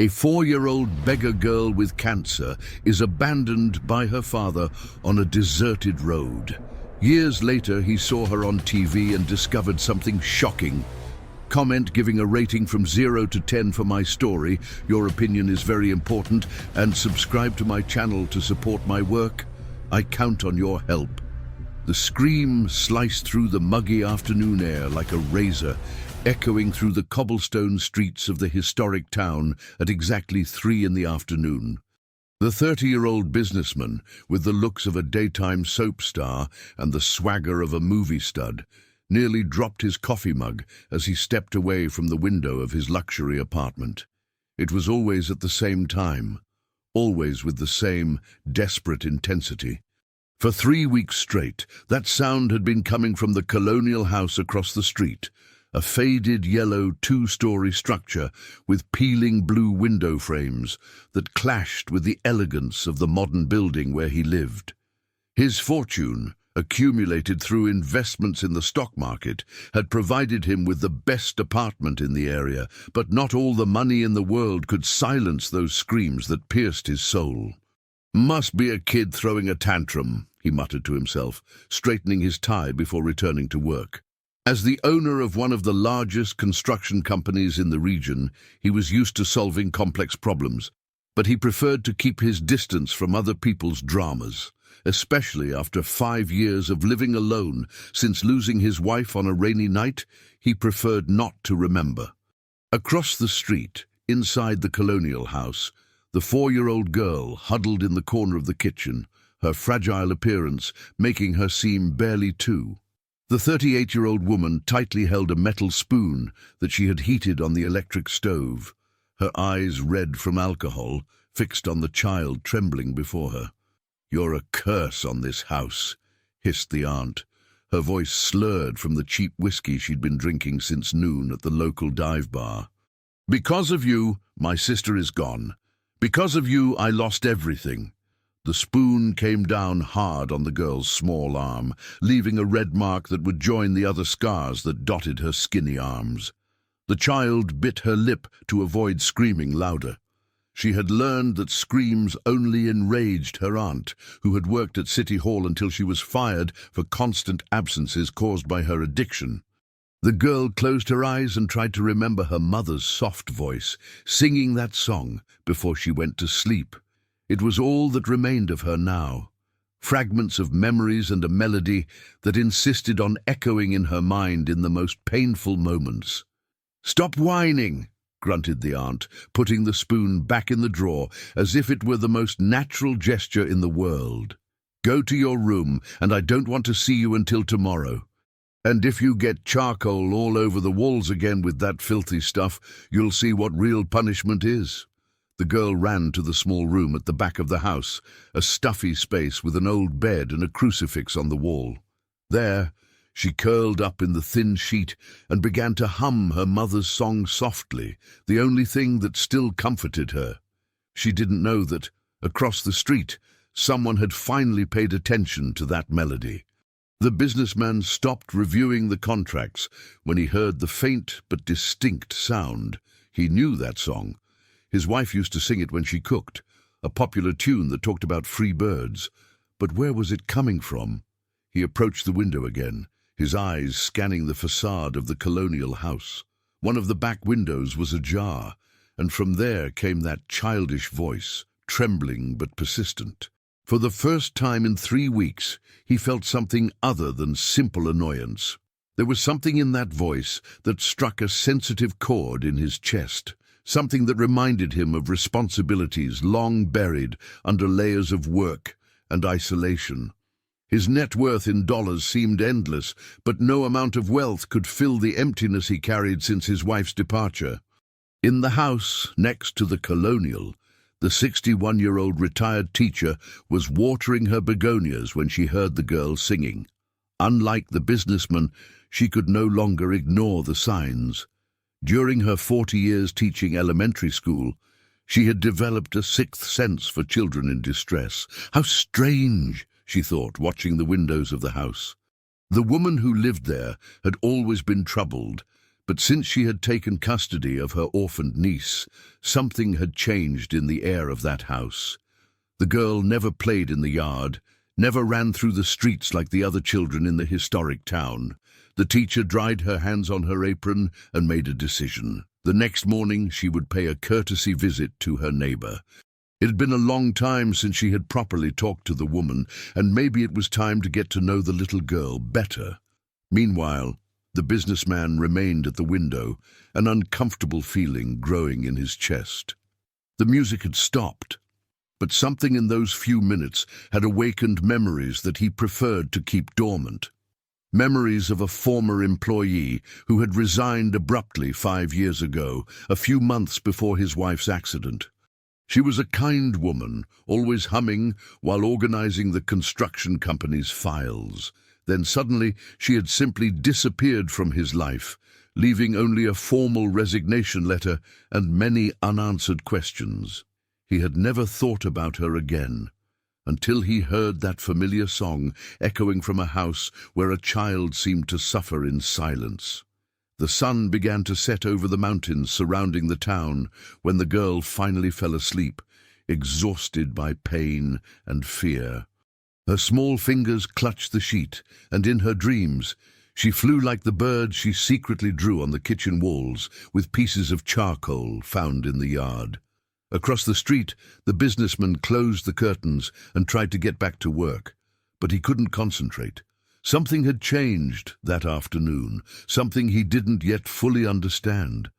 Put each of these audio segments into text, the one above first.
A 4-year-old beggar girl with cancer is abandoned by her father on a deserted road. Years later, he saw her on TV and discovered something shocking. Comment giving a rating from 0 to 10 for my story. Your opinion is very important, and subscribe to my channel to support my work. I count on your help. The scream sliced through the muggy afternoon air like a razor, echoing through the cobblestone streets of the historic town at exactly 3 in the afternoon. The 30-year-old businessman, with the looks of a daytime soap star and the swagger of a movie stud, nearly dropped his coffee mug as he stepped away from the window of his luxury apartment. It was always at the same time, always with the same desperate intensity. For 3 weeks straight, that sound had been coming from the colonial house across the street, a faded yellow 2-story structure with peeling blue window frames that clashed with the elegance of the modern building where he lived. His fortune, accumulated through investments in the stock market, had provided him with the best apartment in the area, but not all the money in the world could silence those screams that pierced his soul. "Must be a kid throwing a tantrum," he muttered to himself, straightening his tie before returning to work. As the owner of one of the largest construction companies in the region, he was used to solving complex problems, but he preferred to keep his distance from other people's dramas, especially after 5 years of living alone. Since losing his wife on a rainy night, he preferred not to remember. Across the street, inside the colonial house, the 4-year-old girl huddled in the corner of the kitchen, her fragile appearance making her seem barely 2. The 38-year-old woman tightly held a metal spoon that she had heated on the electric stove, her eyes red from alcohol, fixed on the child trembling before her. "You're a curse on this house," hissed the aunt, her voice slurred from the cheap whiskey she'd been drinking since noon at the local dive bar. "Because of you, my sister is gone. Because of you, I lost everything." The spoon came down hard on the girl's small arm, leaving a red mark that would join the other scars that dotted her skinny arms. The child bit her lip to avoid screaming louder. She had learned that screams only enraged her aunt, who had worked at City Hall until she was fired for constant absences caused by her addiction. The girl closed her eyes and tried to remember her mother's soft voice, singing that song before she went to sleep. It was all that remained of her now, fragments of memories and a melody that insisted on echoing in her mind in the most painful moments. "Stop whining," grunted the aunt, putting the spoon back in the drawer as if it were the most natural gesture in the world. "Go to your room, and I don't want to see you until tomorrow. And if you get charcoal all over the walls again with that filthy stuff, you'll see what real punishment is." The girl ran to the small room at the back of the house, a stuffy space with an old bed and a crucifix on the wall. There, she curled up in the thin sheet and began to hum her mother's song softly, the only thing that still comforted her. She didn't know that, across the street, someone had finally paid attention to that melody. The businessman stopped reviewing the contracts when he heard the faint but distinct sound. He knew that song. His wife used to sing it when she cooked, a popular tune that talked about free birds. But where was it coming from? He approached the window again, his eyes scanning the facade of the colonial house. One of the back windows was ajar, and from there came that childish voice, trembling but persistent. For the first time in 3 weeks, he felt something other than simple annoyance. There was something in that voice that struck a sensitive chord in his chest, something that reminded him of responsibilities long buried under layers of work and isolation. His net worth in dollars seemed endless, but no amount of wealth could fill the emptiness he carried since his wife's departure. In the house next to the colonial, the 61-year-old retired teacher was watering her begonias when she heard the girl singing. Unlike the businessman, she could no longer ignore the signs. During her 40 years teaching elementary school, she had developed a sixth sense for children in distress. How strange, she thought, watching the windows of the house. The woman who lived there had always been troubled, But since she had taken custody of her orphaned niece, something had changed in the air of that house. The girl never played in the yard, never ran through the streets like the other children in the historic town. The teacher dried her hands on her apron and made a decision. The next morning she would pay a courtesy visit to her neighbor. It had been a long time since she had properly talked to the woman, and maybe it was time to get to know the little girl better. Meanwhile, the businessman remained at the window, an uncomfortable feeling growing in his chest. The music had stopped, but something in those few minutes had awakened memories that he preferred to keep dormant. Memories of a former employee who had resigned abruptly 5 years ago, a few months before his wife's accident. She was a kind woman, always humming while organizing the construction company's files. Then suddenly she had simply disappeared from his life, leaving only a formal resignation letter and many unanswered questions. He had never thought about her again, until he heard that familiar song echoing from a house where a child seemed to suffer in silence. The sun began to set over the mountains surrounding the town when the girl finally fell asleep, exhausted by pain and fear. Her small fingers clutched the sheet, and in her dreams, she flew like the bird she secretly drew on the kitchen walls with pieces of charcoal found in the yard. Across the street, the businessman closed the curtains and tried to get back to work, but he couldn't concentrate. Something had changed that afternoon, something he didn't yet fully understand.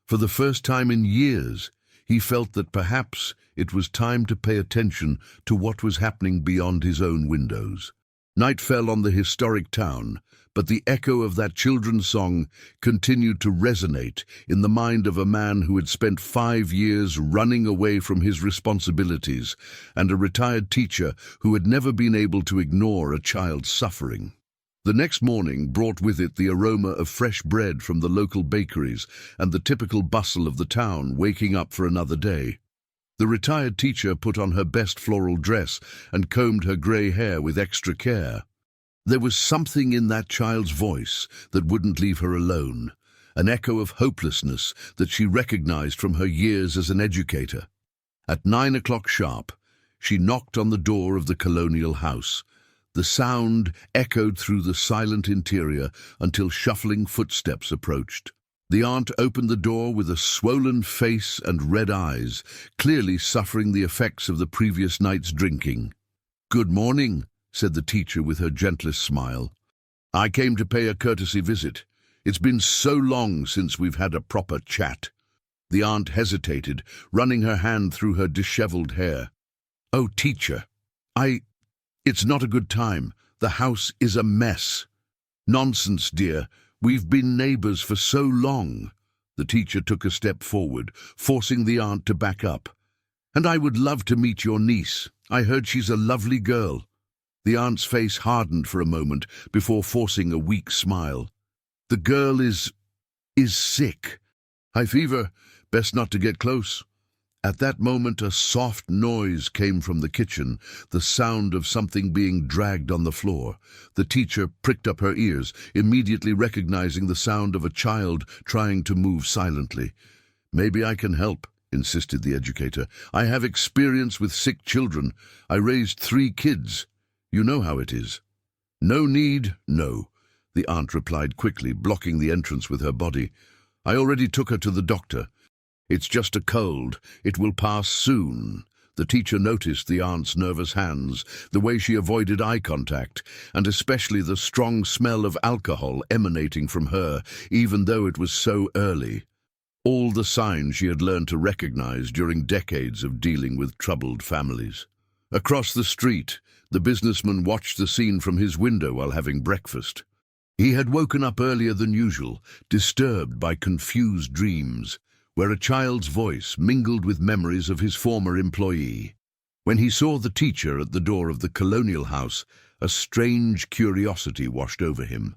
For the first time in years, he felt that perhaps it was time to pay attention to what was happening beyond his own windows. Night fell on the historic town, but the echo of that children's song continued to resonate in the mind of a man who had spent 5 years running away from his responsibilities, and a retired teacher who had never been able to ignore a child's suffering. The next morning brought with it the aroma of fresh bread from the local bakeries and the typical bustle of the town waking up for another day. The retired teacher put on her best floral dress and combed her grey hair with extra care. There was something in that child's voice that wouldn't leave her alone, an echo of hopelessness that she recognized from her years as an educator. At 9 o'clock sharp, she knocked on the door of the colonial house. The sound echoed through the silent interior until shuffling footsteps approached. The aunt opened the door with a swollen face and red eyes, clearly suffering the effects of the previous night's drinking. "Good morning," said the teacher with her gentlest smile. "I came to pay a courtesy visit. It's been so long since we've had a proper chat." The aunt hesitated, running her hand through her disheveled hair. "Oh, teacher, it's not a good time. The house is a mess." "Nonsense, dear. We've been neighbors for so long." The teacher took a step forward, forcing the aunt to back up. "And I would love to meet your niece. I heard she's a lovely girl." The aunt's face hardened for a moment before forcing a weak smile. "The girl is sick. High fever. Best not to get close." At that moment a soft noise came from the kitchen, the sound of something being dragged on the floor. The teacher pricked up her ears, immediately recognizing the sound of a child trying to move silently. "Maybe I can help," insisted the educator. "I have experience with sick children. I raised 3 kids. You know how it is." "No need, no," the aunt replied quickly, blocking the entrance with her body. "I already took her to the doctor. It's just a cold. It will pass soon." The teacher noticed the aunt's nervous hands, the way she avoided eye contact, and especially the strong smell of alcohol emanating from her, even though it was so early. All the signs she had learned to recognize during decades of dealing with troubled families. Across the street, the businessman watched the scene from his window while having breakfast. He had woken up earlier than usual, disturbed by confused dreams, where a child's voice mingled with memories of his former employee. When he saw the teacher at the door of the colonial house, a strange curiosity washed over him.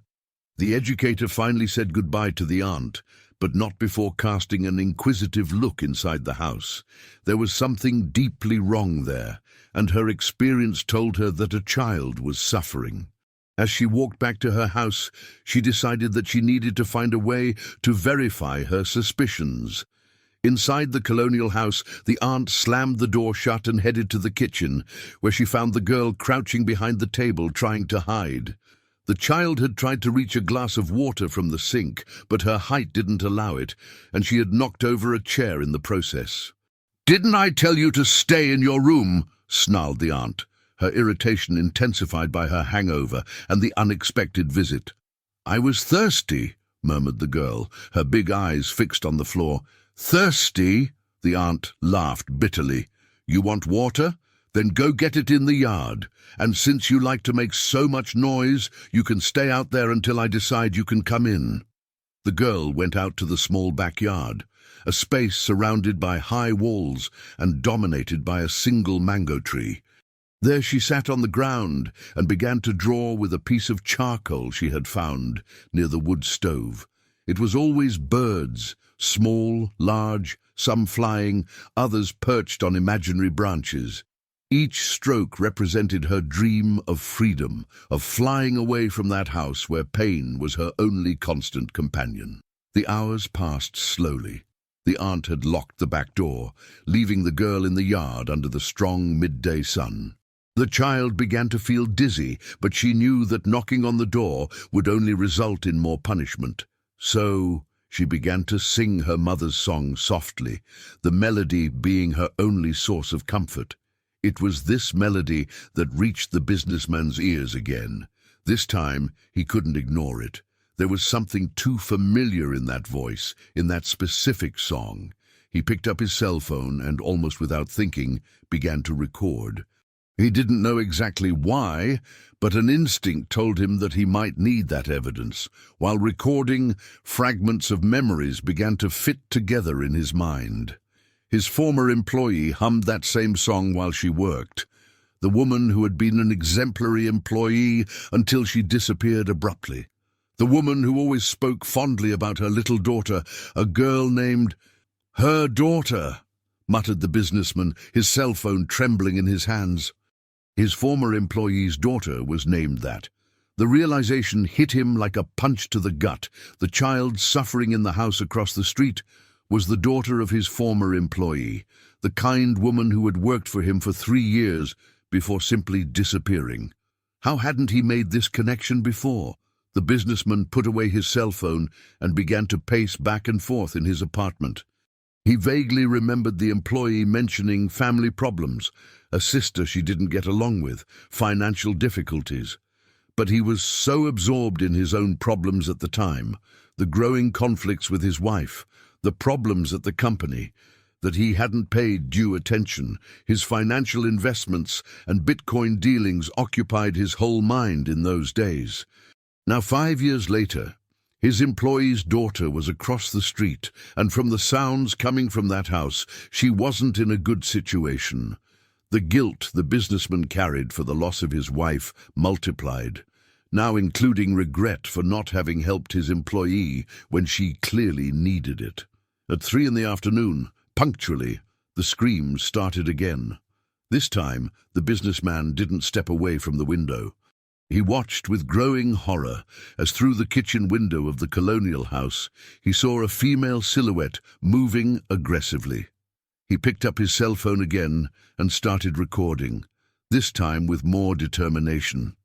The educator finally said goodbye to the aunt, but not before casting an inquisitive look inside the house. There was something deeply wrong there, and her experience told her that a child was suffering. As she walked back to her house, she decided that she needed to find a way to verify her suspicions. Inside the colonial house, the aunt slammed the door shut and headed to the kitchen, where she found the girl crouching behind the table trying to hide. The child had tried to reach a glass of water from the sink, but her height didn't allow it, and she had knocked over a chair in the process. "Didn't I tell you to stay in your room?" snarled the aunt, her irritation intensified by her hangover and the unexpected visit. "I was thirsty," murmured the girl, her big eyes fixed on the floor. "Thirsty?" The aunt laughed bitterly. "You want water? Then go get it in the yard. And since you like to make so much noise, you can stay out there until I decide you can come in." The girl went out to the small backyard, a space surrounded by high walls and dominated by a single mango tree. There she sat on the ground and began to draw with a piece of charcoal she had found near the wood stove. It was always birds, small, large, some flying, others perched on imaginary branches. Each stroke represented her dream of freedom, of flying away from that house where pain was her only constant companion. The hours passed slowly. The aunt had locked the back door, leaving the girl in the yard under the strong midday sun. The child began to feel dizzy, but she knew that knocking on the door would only result in more punishment. So she began to sing her mother's song softly, the melody being her only source of comfort. It was this melody that reached the businessman's ears again. This time, he couldn't ignore it. There was something too familiar in that voice, in that specific song. He picked up his cell phone and, almost without thinking, began to record. He didn't know exactly why, but an instinct told him that he might need that evidence. While recording, fragments of memories began to fit together in his mind. His former employee hummed that same song while she worked. The woman who had been an exemplary employee until she disappeared abruptly. The woman who always spoke fondly about her little daughter, a girl named "her daughter," muttered the businessman, his cell phone trembling in his hands. His former employee's daughter was named that. The realization hit him like a punch to the gut. The child suffering in the house across the street was the daughter of his former employee, the kind woman who had worked for him for 3 years before simply disappearing. How hadn't he made this connection before? The businessman put away his cell phone and began to pace back and forth in his apartment. He vaguely remembered the employee mentioning family problems, a sister she didn't get along with, financial difficulties. But he was so absorbed in his own problems at the time, the growing conflicts with his wife, the problems at the company, that he hadn't paid due attention. His financial investments and Bitcoin dealings occupied his whole mind in those days. Now 5 years later, his employee's daughter was across the street, and from the sounds coming from that house, she wasn't in a good situation. The guilt the businessman carried for the loss of his wife multiplied, now including regret for not having helped his employee when she clearly needed it. At 3 in the afternoon, punctually, the screams started again. This time, the businessman didn't step away from the window. He watched with growing horror as through the kitchen window of the colonial house he saw a female silhouette moving aggressively. He picked up his cell phone again and started recording, this time with more determination.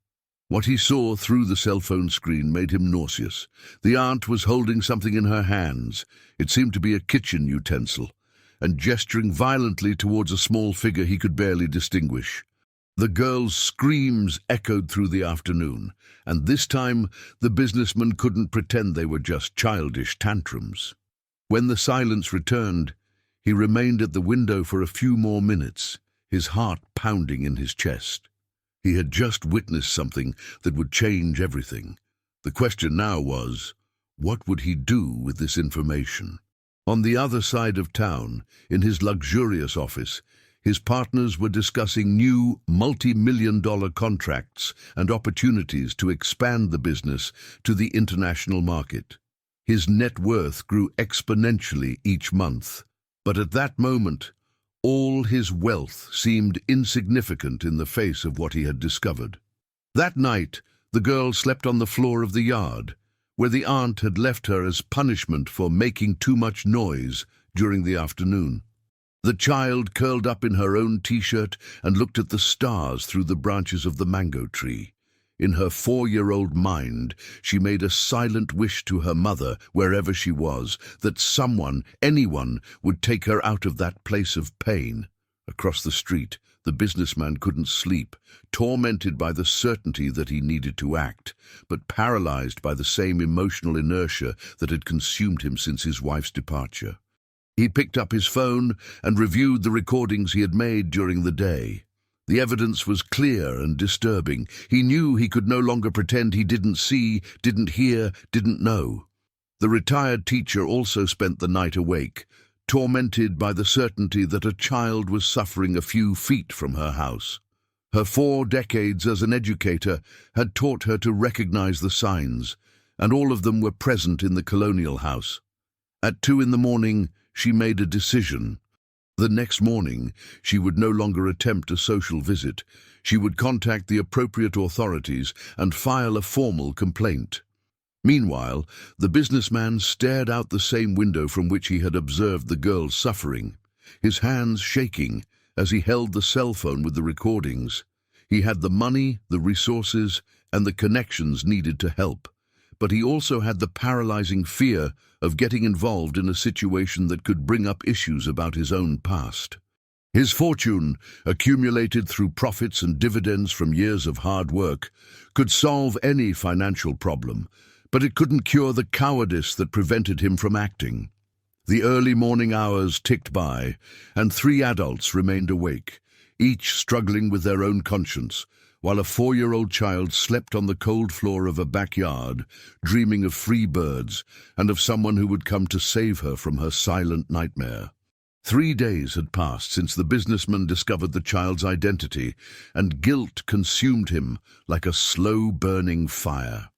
What he saw through the cell phone screen made him nauseous. The aunt was holding something in her hands. It seemed to be a kitchen utensil, and gesturing violently towards a small figure he could barely distinguish. The girl's screams echoed through the afternoon, and this time the businessman couldn't pretend they were just childish tantrums. When the silence returned, he remained at the window for a few more minutes, his heart pounding in his chest. He had just witnessed something that would change everything. The question now was, what would he do with this information? On the other side of town, in his luxurious office, his partners were discussing new multi-million-dollar contracts and opportunities to expand the business to the international market. His net worth grew exponentially each month, but at that moment, all his wealth seemed insignificant in the face of what he had discovered. That night, The girl slept on the floor of the yard, where the aunt had left her as punishment for making too much noise during the afternoon. The child curled up in her own t-shirt and looked at the stars through the branches of the mango tree. In her 4-year-old mind, she made a silent wish to her mother, wherever she was, that someone, anyone, would take her out of that place of pain. Across the street, the businessman couldn't sleep, tormented by the certainty that he needed to act, but paralyzed by the same emotional inertia that had consumed him since his wife's departure. He picked up his phone and reviewed the recordings he had made during the day. The evidence was clear and disturbing. He knew he could no longer pretend he didn't see, didn't hear, didn't know. The retired teacher also spent the night awake, tormented by the certainty that a child was suffering a few feet from her house. Her 4 decades as an educator had taught her to recognize the signs, and all of them were present in the colonial house. At 2 in the morning, she made a decision. The next morning, she would no longer attempt a social visit. She would contact the appropriate authorities and file a formal complaint. Meanwhile, the businessman stared out the same window from which he had observed the girl's suffering, his hands shaking as he held the cell phone with the recordings. He had the money, the resources, and the connections needed to help, but he also had the paralyzing fear of getting involved in a situation that could bring up issues about his own past. His fortune, accumulated through profits and dividends from years of hard work, could solve any financial problem, but it couldn't cure the cowardice that prevented him from acting. The early morning hours ticked by, and 3 adults remained awake, each struggling with their own conscience, while a 4-year-old child slept on the cold floor of a backyard, dreaming of free birds and of someone who would come to save her from her silent nightmare. 3 days had passed since the businessman discovered the child's identity, and guilt consumed him like a slow-burning fire.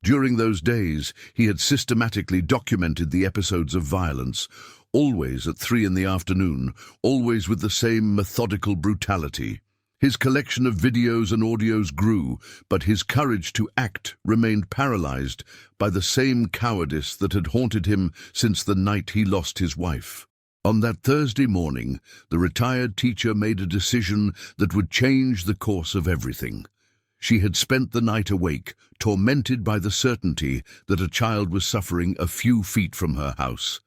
During those days, he had systematically documented the episodes of violence, always at 3 in the afternoon, always with the same methodical brutality. His collection of videos and audios grew, but his courage to act remained paralyzed by the same cowardice that had haunted him since the night he lost his wife. On that Thursday morning, the retired teacher made a decision that would change the course of everything. She had spent the night awake, tormented by the certainty that a child was suffering a few feet from her house.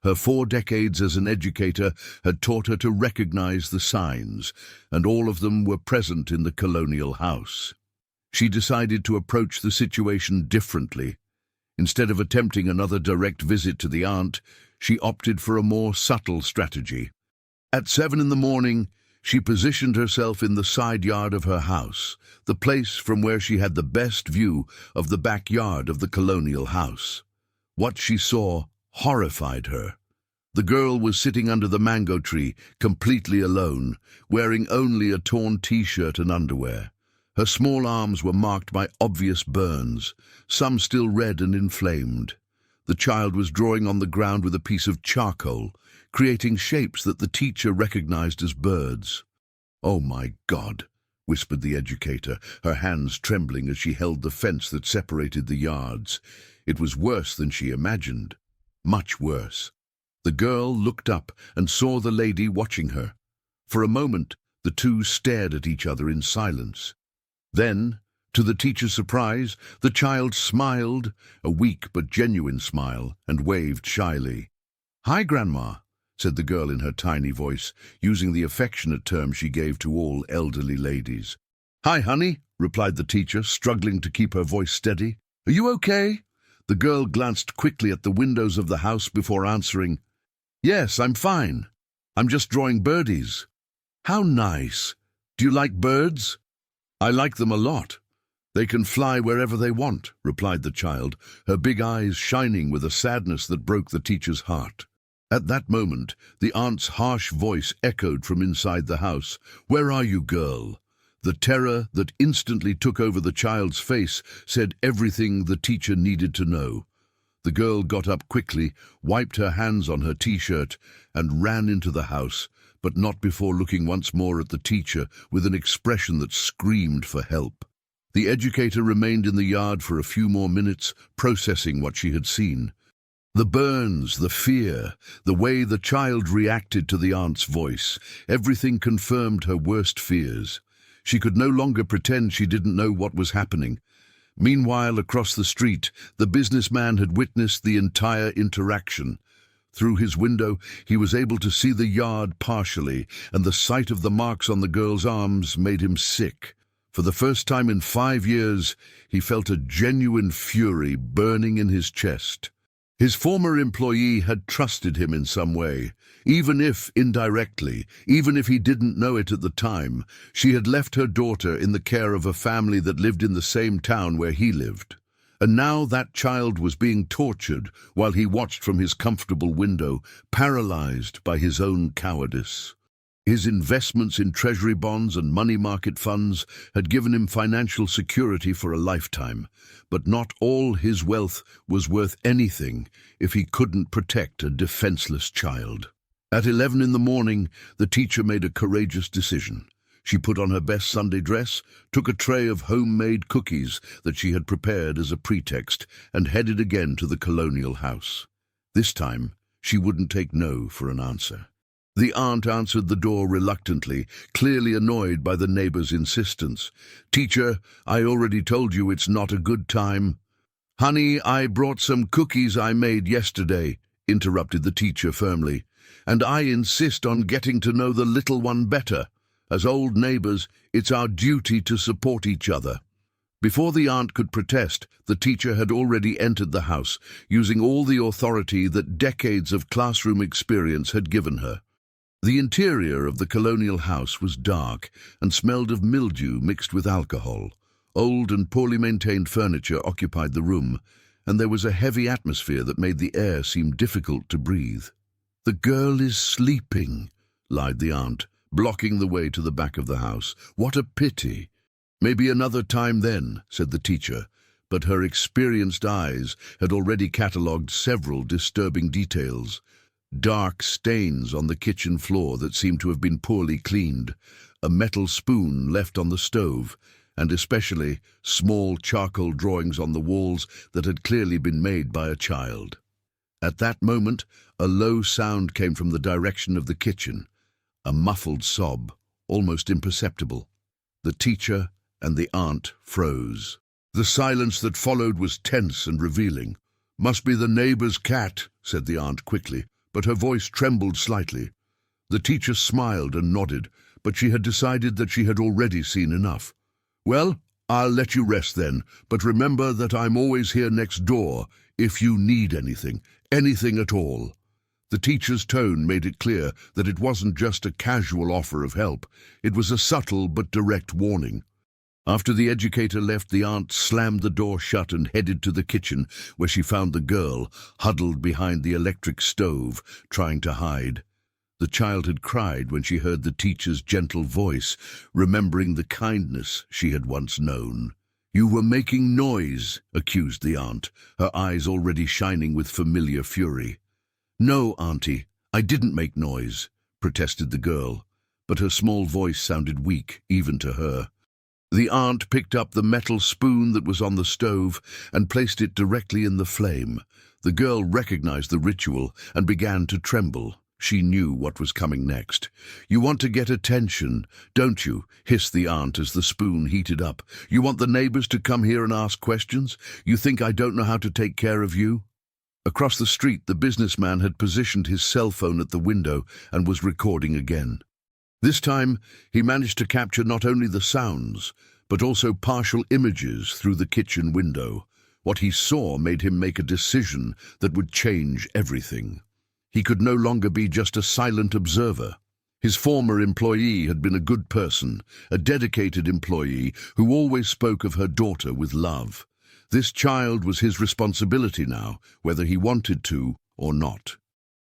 Her 4 decades as an educator had taught her to recognize the signs, and all of them were present in the colonial house. She decided to approach the situation differently. Instead of attempting another direct visit to the aunt, she opted for a more subtle strategy. At 7 in the morning, she positioned herself in the side yard of her house, the place from where she had the best view of the backyard of the colonial house. What she saw horrified her. The girl was sitting under the mango tree, completely alone, wearing only a torn t-shirt and underwear. Her small arms were marked by obvious burns, some still red and inflamed. The child was drawing on the ground with a piece of charcoal, creating shapes that the teacher recognized as birds. "Oh my God," whispered the educator, her hands trembling as she held the fence that separated the yards. It was worse than she imagined. Much worse. The girl looked up and saw the lady watching her. For a moment, the two stared at each other in silence. Then, to the teacher's surprise, the child smiled, a weak but genuine smile, and waved shyly. "Hi, Grandma," said the girl in her tiny voice, using the affectionate term she gave to all elderly ladies. "Hi, honey," replied the teacher, struggling to keep her voice steady. "Are you okay?" The girl glanced quickly at the windows of the house before answering, "Yes, I'm fine. I'm just drawing birdies." "How nice. Do you like birds?" "I like them a lot. They can fly wherever they want," replied the child, her big eyes shining with a sadness that broke the teacher's heart. At that moment, the aunt's harsh voice echoed from inside the house. "Where are you, girl?" The terror that instantly took over the child's face said everything the teacher needed to know. The girl got up quickly, wiped her hands on her t-shirt, and ran into the house, but not before looking once more at the teacher with an expression that screamed for help. The educator remained in the yard for a few more minutes, processing what she had seen. The burns, the fear, the way the child reacted to the aunt's voice, everything confirmed her worst fears. She could no longer pretend she didn't know what was happening. Meanwhile, across the street, the businessman had witnessed the entire interaction. Through his window, he was able to see the yard partially, and the sight of the marks on the girl's arms made him sick. For the first time in 5 years, he felt a genuine fury burning in his chest. His former employee had trusted him in some way, even if indirectly, even if he didn't know it at the time. She had left her daughter in the care of a family that lived in the same town where he lived. And now that child was being tortured while he watched from his comfortable window, paralyzed by his own cowardice. His investments in treasury bonds and money market funds had given him financial security for a lifetime, but not all his wealth was worth anything if he couldn't protect a defenseless child. At 11 in the morning, the teacher made a courageous decision. She put on her best Sunday dress, took a tray of homemade cookies that she had prepared as a pretext, and headed again to the colonial house. This time, she wouldn't take no for an answer. The aunt answered the door reluctantly, clearly annoyed by the neighbor's insistence. "Teacher, I already told you it's not a good time." "Honey, I brought some cookies I made yesterday," interrupted the teacher firmly. "And I insist on getting to know the little one better. As old neighbors, it's our duty to support each other." Before the aunt could protest, the teacher had already entered the house, using all the authority that decades of classroom experience had given her. The interior of the colonial house was dark and smelled of mildew mixed with alcohol. Old and poorly maintained furniture occupied the room, and there was a heavy atmosphere that made the air seem difficult to breathe. "The girl is sleeping," lied the aunt, blocking the way to the back of the house. "What a pity." "Maybe another time then," said the teacher, but her experienced eyes had already catalogued several disturbing details. Dark stains on the kitchen floor that seemed to have been poorly cleaned, a metal spoon left on the stove, and especially small charcoal drawings on the walls that had clearly been made by a child. At that moment, a low sound came from the direction of the kitchen, a muffled sob, almost imperceptible. The teacher and the aunt froze. The silence that followed was tense and revealing. "Must be the neighbor's cat," said the aunt quickly, but her voice trembled slightly. The teacher smiled and nodded, but she had decided that she had already seen enough. "Well, I'll let you rest then, but remember that I'm always here next door if you need anything, anything at all." The teacher's tone made it clear that it wasn't just a casual offer of help. It was a subtle but direct warning. After the educator left, the aunt slammed the door shut and headed to the kitchen, where she found the girl huddled behind the electric stove, trying to hide. The child had cried when she heard the teacher's gentle voice, remembering the kindness she had once known. "You were making noise," accused the aunt, her eyes already shining with familiar fury. "No, Auntie, I didn't make noise," protested the girl, but her small voice sounded weak, even to her. The aunt picked up the metal spoon that was on the stove and placed it directly in the flame. The girl recognized the ritual and began to tremble. She knew what was coming next. "You want to get attention, don't you?" hissed the aunt as the spoon heated up. "You want the neighbors to come here and ask questions? You think I don't know how to take care of you?" Across the street, the businessman had positioned his cell phone at the window and was recording again. This time, he managed to capture not only the sounds, but also partial images through the kitchen window. What he saw made him make a decision that would change everything. He could no longer be just a silent observer. His former employee had been a good person, a dedicated employee who always spoke of her daughter with love. This child was his responsibility now, whether he wanted to or not.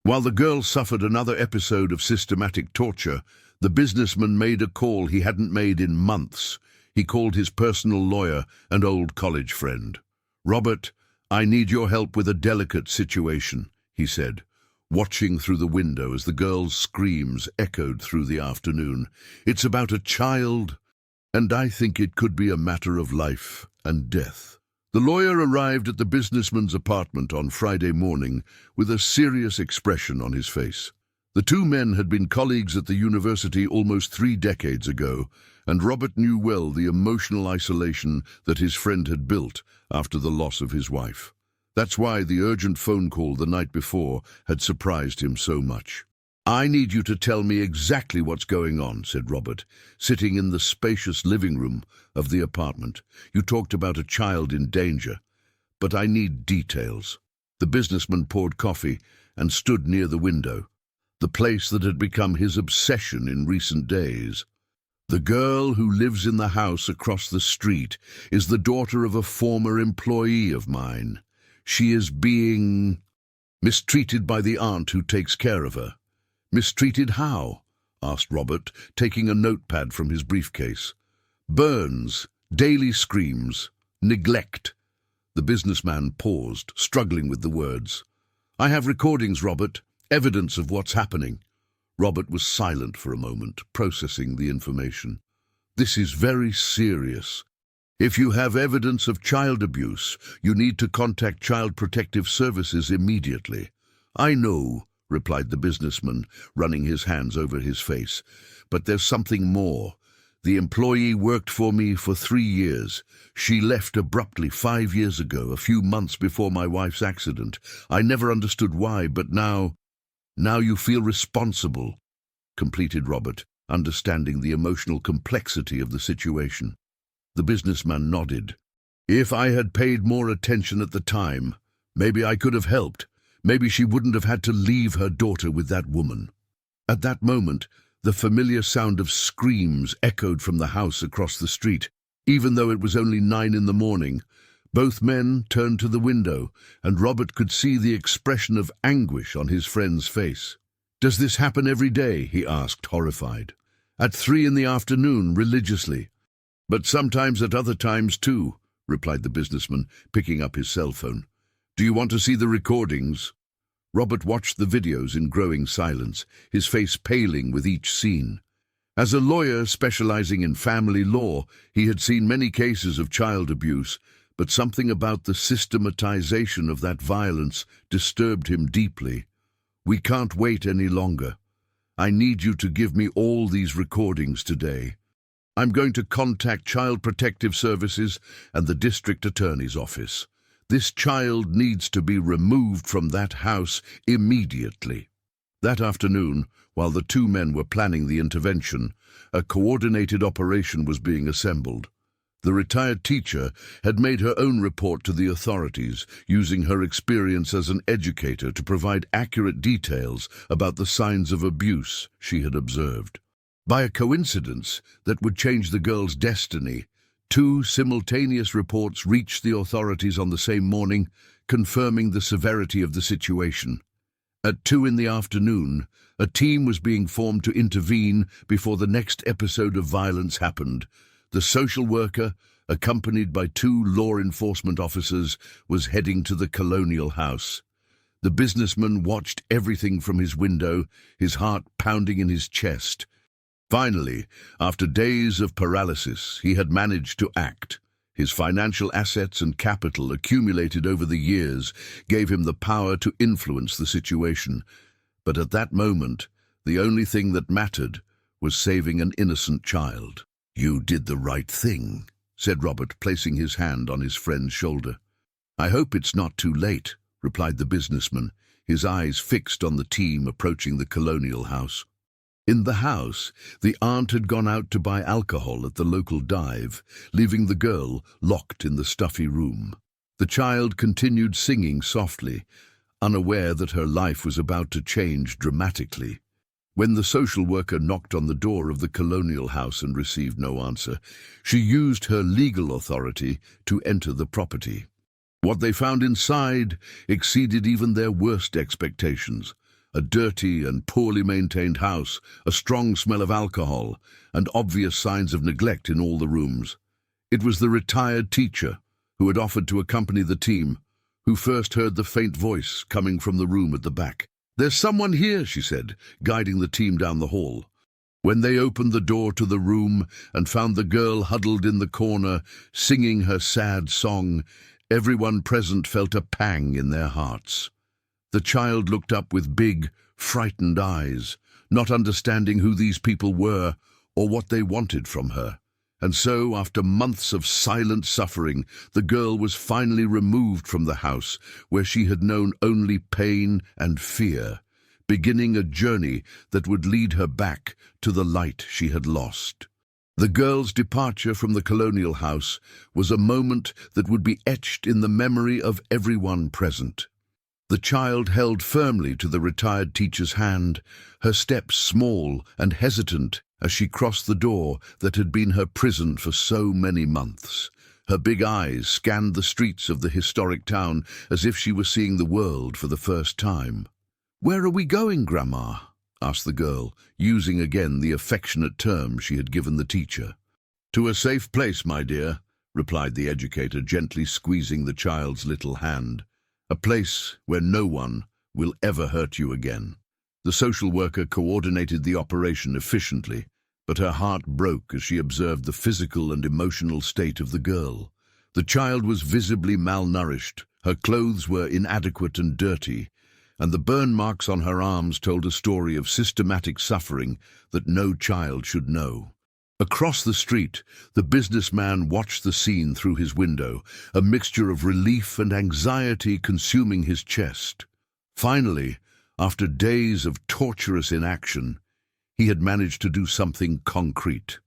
While the girl suffered another episode of systematic torture, the businessman made a call he hadn't made in months. He called his personal lawyer and old college friend. "Robert, I need your help with a delicate situation," he said, watching through the window as the girl's screams echoed through the afternoon. "It's about a child." and I think it could be a matter of life and death. The lawyer arrived at the businessman's apartment on Friday morning with a serious expression on his face. The two men had been colleagues at the university almost 3 decades ago, and Robert knew well the emotional isolation that his friend had built after the loss of his wife. That's why the urgent phone call the night before had surprised him so much. "I need you to tell me exactly what's going on," said Robert, sitting in the spacious living room of the apartment. "You talked about a child in danger, but I need details." The businessman poured coffee and stood near the window, the place that had become his obsession in recent days. "The girl who lives in the house across the street is the daughter of a former employee of mine. She is being mistreated by the aunt who takes care of her." "Mistreated how?" asked Robert, taking a notepad from his briefcase. "Burns, daily screams, neglect." The businessman paused, struggling with the words. "I have recordings, Robert, evidence of what's happening." Robert was silent for a moment, processing the information. "This is very serious. If you have evidence of child abuse, you need to contact Child Protective Services immediately." "I know," replied the businessman, running his hands over his face. "But there's something more. The employee worked for me for 3 years. She left abruptly 5 years ago, a few months before my wife's accident. I never understood why, but now you feel responsible," completed Robert, understanding the emotional complexity of the situation. The businessman nodded. "If I had paid more attention at the time, maybe I could have helped. Maybe she wouldn't have had to leave her daughter with that woman." At that moment, the familiar sound of screams echoed from the house across the street. Even though it was only 9 in the morning, both men turned to the window, and Robert could see the expression of anguish on his friend's face. "Does this happen every day?" he asked, horrified. "At 3 in the afternoon, religiously?" "But sometimes at other times too," replied the businessman, picking up his cell phone. "Do you want to see the recordings?" Robert watched the videos in growing silence, his face paling with each scene. As a lawyer specializing in family law, he had seen many cases of child abuse, but something about the systematization of that violence disturbed him deeply. "We can't wait any longer. I need you to give me all these recordings today. I'm going to contact Child Protective Services and the district attorney's office. This child needs to be removed from that house immediately." That afternoon, while the two men were planning the intervention, a coordinated operation was being assembled. The retired teacher had made her own report to the authorities, using her experience as an educator to provide accurate details about the signs of abuse she had observed. By a coincidence that would change the girl's destiny, 2 simultaneous reports reached the authorities on the same morning, confirming the severity of the situation. At 2 in the afternoon, a team was being formed to intervene before the next episode of violence happened. The social worker, accompanied by 2 law enforcement officers, was heading to the colonial house. The businessman watched everything from his window, his heart pounding in his chest. Finally, after days of paralysis, he had managed to act. His financial assets and capital accumulated over the years gave him the power to influence the situation. But at that moment, the only thing that mattered was saving an innocent child. "You did the right thing," said Robert, placing his hand on his friend's shoulder. "I hope it's not too late," replied the businessman, his eyes fixed on the team approaching the colonial house. In the house, the aunt had gone out to buy alcohol at the local dive, leaving the girl locked in the stuffy room. The child continued singing softly, unaware that her life was about to change dramatically. When the social worker knocked on the door of the colonial house and received no answer, she used her legal authority to enter the property. What they found inside exceeded even their worst expectations. A dirty and poorly maintained house, a strong smell of alcohol, and obvious signs of neglect in all the rooms. It was the retired teacher, who had offered to accompany the team, who first heard the faint voice coming from the room at the back. "There's someone here," she said, guiding the team down the hall. When they opened the door to the room and found the girl huddled in the corner, singing her sad song, everyone present felt a pang in their hearts. The child looked up with big, frightened eyes, not understanding who these people were or what they wanted from her. And so, after months of silent suffering, the girl was finally removed from the house where she had known only pain and fear, beginning a journey that would lead her back to the light she had lost. The girl's departure from the colonial house was a moment that would be etched in the memory of everyone present. The child held firmly to the retired teacher's hand, her steps small and hesitant as she crossed the door that had been her prison for so many months. Her big eyes scanned the streets of the historic town as if she were seeing the world for the first time. "Where are we going, Grandma?" asked the girl, using again the affectionate term she had given the teacher. "To a safe place, my dear," replied the educator, gently squeezing the child's little hand. "A place where no one will ever hurt you again." The social worker coordinated the operation efficiently, but her heart broke as she observed the physical and emotional state of the girl. The child was visibly malnourished, her clothes were inadequate and dirty, and the burn marks on her arms told a story of systematic suffering that no child should know. Across the street, the businessman watched the scene through his window, a mixture of relief and anxiety consuming his chest. Finally, after days of torturous inaction, he had managed to do something concrete.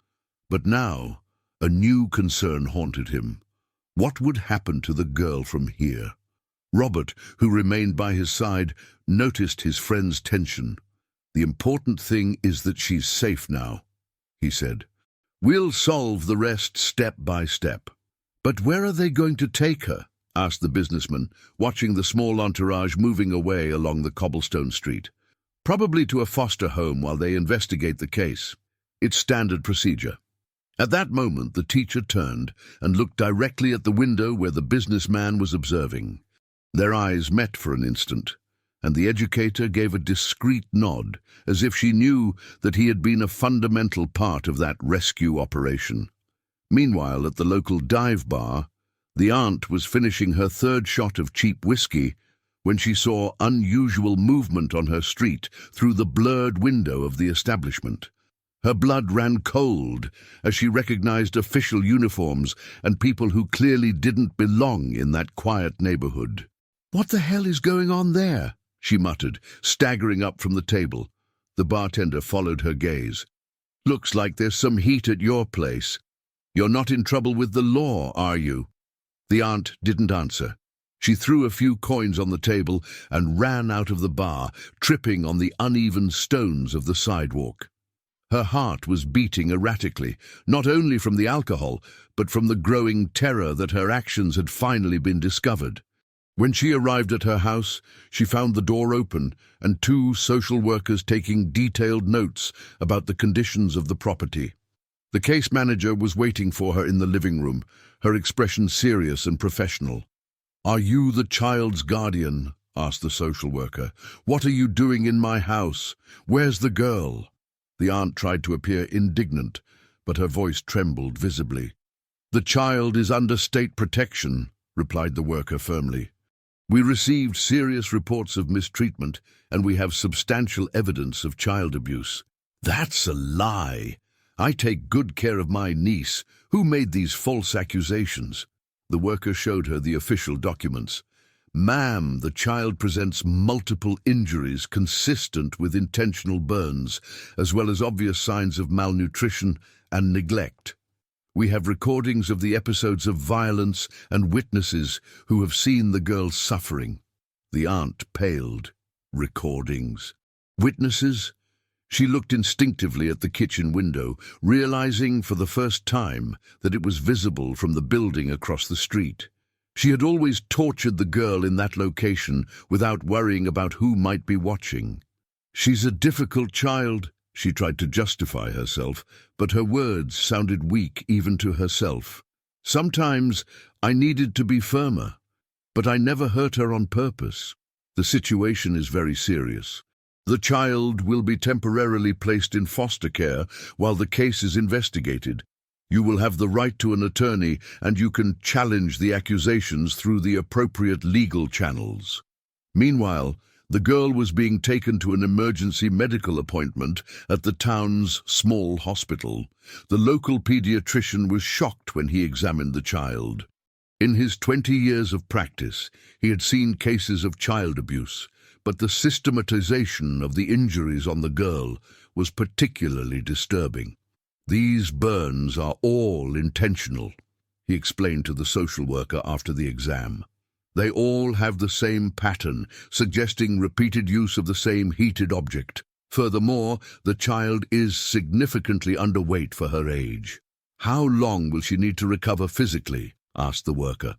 But now, a new concern haunted him. What would happen to the girl from here? Robert, who remained by his side, noticed his friend's tension. "The important thing is that she's safe now," he said. "We'll solve the rest step by step." "But where are they going to take her?" asked the businessman, watching the small entourage moving away along the cobblestone street. "Probably to a foster home while they investigate the case. It's standard procedure." At that moment, the teacher turned and looked directly at the window where the businessman was observing. Their eyes met for an instant, and the educator gave a discreet nod, as if she knew that he had been a fundamental part of that rescue operation. Meanwhile, at the local dive bar, the aunt was finishing her third shot of cheap whiskey when she saw unusual movement on her street through the blurred window of the establishment. Her blood ran cold as she recognized official uniforms and people who clearly didn't belong in that quiet neighborhood. "What the hell is going on there?" she muttered, staggering up from the table. The bartender followed her gaze. "Looks like there's some heat at your place. You're not in trouble with the law, are you?" The aunt didn't answer. She threw a few coins on the table and ran out of the bar, tripping on the uneven stones of the sidewalk. Her heart was beating erratically, not only from the alcohol, but from the growing terror that her actions had finally been discovered. When she arrived at her house, she found the door open and two social workers taking detailed notes about the conditions of the property. The case manager was waiting for her in the living room, her expression serious and professional. "Are you the child's guardian?" asked the social worker. "What are you doing in my house? Where's the girl?" The aunt tried to appear indignant, but her voice trembled visibly. "The child is under state protection," replied the worker firmly. "We received serious reports of mistreatment, and we have substantial evidence of child abuse." "That's a lie. I take good care of my niece. Who made these false accusations?" The worker showed her the official documents. "Ma'am, the child presents multiple injuries consistent with intentional burns, as well as obvious signs of malnutrition and neglect. We have recordings of the episodes of violence and witnesses who have seen the girl's suffering." The aunt paled. Recordings? Witnesses? She looked instinctively at the kitchen window, realizing for the first time that it was visible from the building across the street. She had always tortured the girl in that location without worrying about who might be watching. "She's a difficult child," she tried to justify herself, but her words sounded weak even to herself. "Sometimes I needed to be firmer, but I never hurt her on purpose. The situation is very serious. The child will be temporarily placed in foster care while the case is investigated. You will have the right to an attorney, and you can challenge the accusations through the appropriate legal channels. Meanwhile, the girl was being taken to an emergency medical appointment at the town's small hospital. The local pediatrician was shocked when he examined the child. In his 20 years of practice, he had seen cases of child abuse, but the systematization of the injuries on the girl was particularly disturbing. "These burns are all intentional," he explained to the social worker after the exam. "They all have the same pattern, suggesting repeated use of the same heated object. Furthermore, the child is significantly underweight for her age." "How long will she need to recover physically?" asked the worker.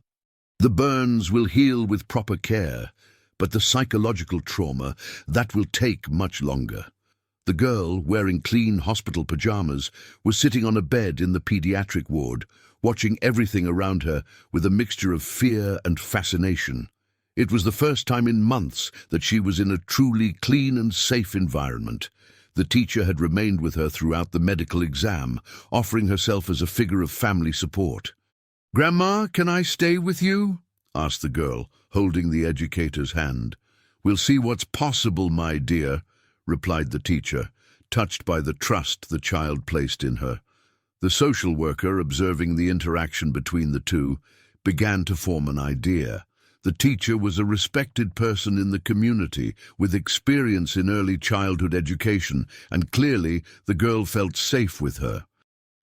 "The burns will heal with proper care, but the psychological trauma, that will take much longer." The girl, wearing clean hospital pajamas, was sitting on a bed in the pediatric ward, watching everything around her with a mixture of fear and fascination. It was the first time in months that she was in a truly clean and safe environment. The teacher had remained with her throughout the medical exam, offering herself as a figure of family support. "Grandma, can I stay with you?" asked the girl, holding the educator's hand. "We'll see what's possible, my dear," replied the teacher, touched by the trust the child placed in her. The social worker, observing the interaction between the two, began to form an idea. The teacher was a respected person in the community with experience in early childhood education, and clearly the girl felt safe with her.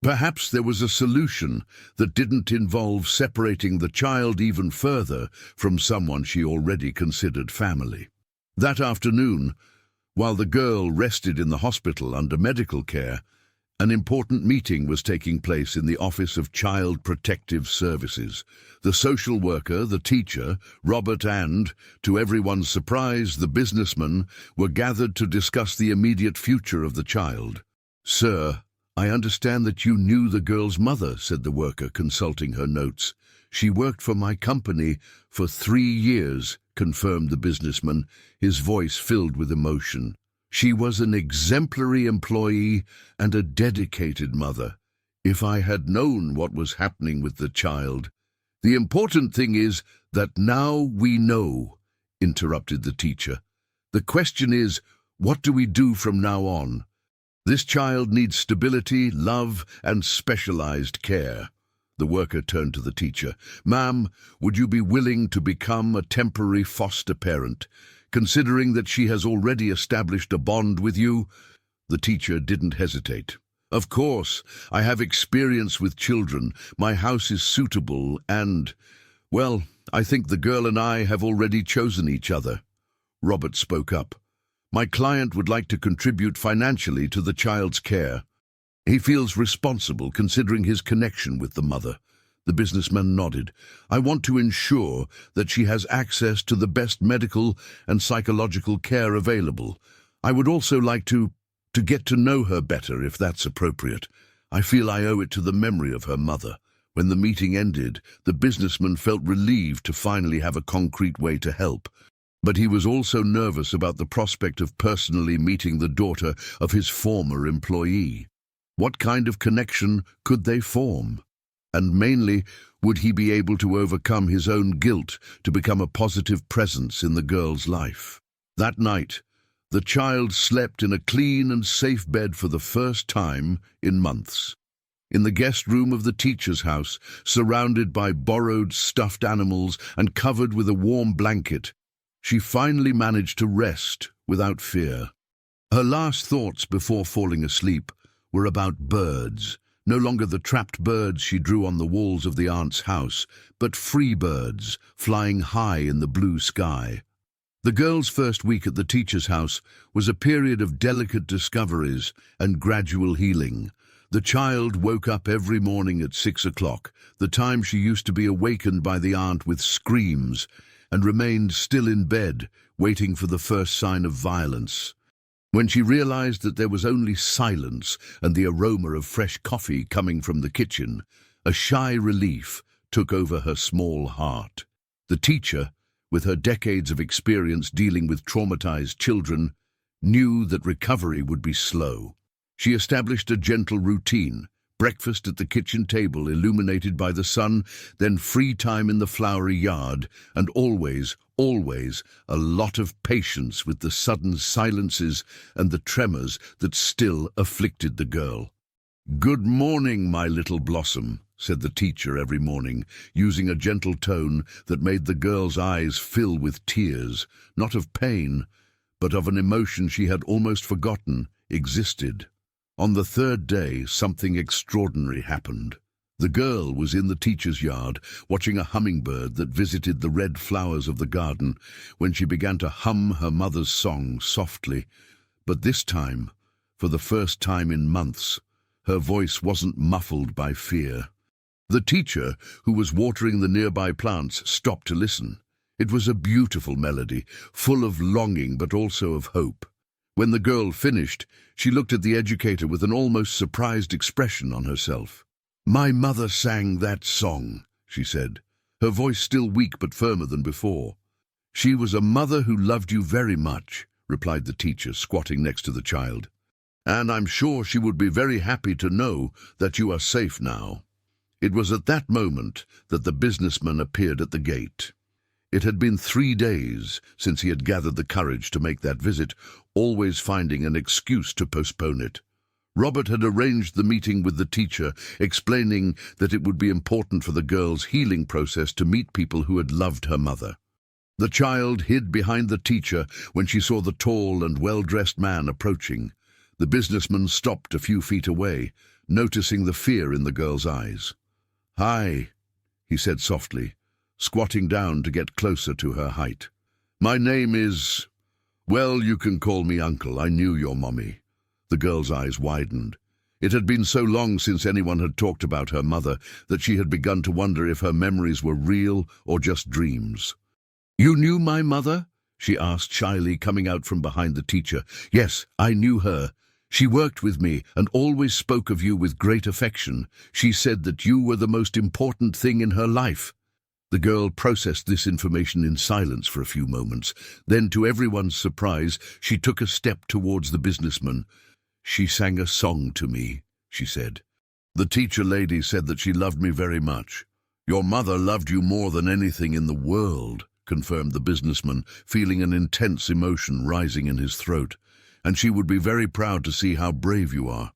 Perhaps there was a solution that didn't involve separating the child even further from someone she already considered family. That afternoon, while the girl rested in the hospital under medical care, an important meeting was taking place in the Office of Child Protective Services. The social worker, the teacher, Robert and, to everyone's surprise, the businessman, were gathered to discuss the immediate future of the child. "Sir, I understand that you knew the girl's mother," said the worker, consulting her notes. "She worked for my company for 3 years, confirmed the businessman, his voice filled with emotion. "She was an exemplary employee and a dedicated mother. If I had known what was happening with the child—" "The important thing is that now we know," interrupted the teacher. "The question is, what do we do from now on? This child needs stability, love, and specialized care." The worker turned to the teacher. "Ma'am, would you be willing to become a temporary foster parent, considering that she has already established a bond with you?" The teacher didn't hesitate. "Of course, I have experience with children. My house is suitable and, well, I think the girl and I have already chosen each other." Robert spoke up. "My client would like to contribute financially to the child's care. He feels responsible considering his connection with the mother." The businessman nodded. "I want to ensure that she has access to the best medical and psychological care available. I would also like to get to know her better, if that's appropriate. I feel I owe it to the memory of her mother." When the meeting ended, the businessman felt relieved to finally have a concrete way to help. But he was also nervous about the prospect of personally meeting the daughter of his former employee. What kind of connection could they form? And mainly, would he be able to overcome his own guilt to become a positive presence in the girl's life? That night, the child slept in a clean and safe bed for the first time in months. In the guest room of the teacher's house, surrounded by borrowed stuffed animals and covered with a warm blanket, she finally managed to rest without fear. Her last thoughts before falling asleep were about birds, no longer the trapped birds she drew on the walls of the aunt's house, but free birds flying high in the blue sky. The girl's first week at the teacher's house was a period of delicate discoveries and gradual healing. The child woke up every morning at 6 o'clock, the time she used to be awakened by the aunt with screams, and remained still in bed, waiting for the first sign of violence. When she realized that there was only silence and the aroma of fresh coffee coming from the kitchen, a shy relief took over her small heart. The teacher, with her decades of experience dealing with traumatized children, knew that recovery would be slow. She established a gentle routine: breakfast at the kitchen table illuminated by the sun, then free time in the flowery yard, and always, always a lot of patience with the sudden silences and the tremors that still afflicted the girl. "Good morning, my little blossom," said the teacher every morning, using a gentle tone that made the girl's eyes fill with tears, not of pain, but of an emotion she had almost forgotten existed. On the third day, something extraordinary happened. The girl was in the teacher's yard, watching a hummingbird that visited the red flowers of the garden, when she began to hum her mother's song softly. But this time, for the first time in months, her voice wasn't muffled by fear. The teacher, who was watering the nearby plants, stopped to listen. It was a beautiful melody, full of longing but also of hope. When the girl finished, she looked at the educator with an almost surprised expression on herself. "My mother sang that song," she said, her voice still weak but firmer than before. "She was a mother who loved you very much," replied the teacher, squatting next to the child. "And I'm sure she would be very happy to know that you are safe now." It was at that moment that the businessman appeared at the gate. It had been 3 days since he had gathered the courage to make that visit, always finding an excuse to postpone it. Robert had arranged the meeting with the teacher, explaining that it would be important for the girl's healing process to meet people who had loved her mother. The child hid behind the teacher when she saw the tall and well-dressed man approaching. The businessman stopped a few feet away, noticing the fear in the girl's eyes. "Hi," he said softly, squatting down to get closer to her height. "My name is... well, you can call me Uncle. I knew your mommy." The girl's eyes widened. It had been so long since anyone had talked about her mother that she had begun to wonder if her memories were real or just dreams. "You knew my mother?" she asked shyly, coming out from behind the teacher. "Yes, I knew her. She worked with me and always spoke of you with great affection. She said that you were the most important thing in her life." The girl processed this information in silence for a few moments. Then, to everyone's surprise, she took a step towards the businessman. "She sang a song to me," she said. "The teacher lady said that she loved me very much." "Your mother loved you more than anything in the world," confirmed the businessman, feeling an intense emotion rising in his throat. "And she would be very proud to see how brave you are."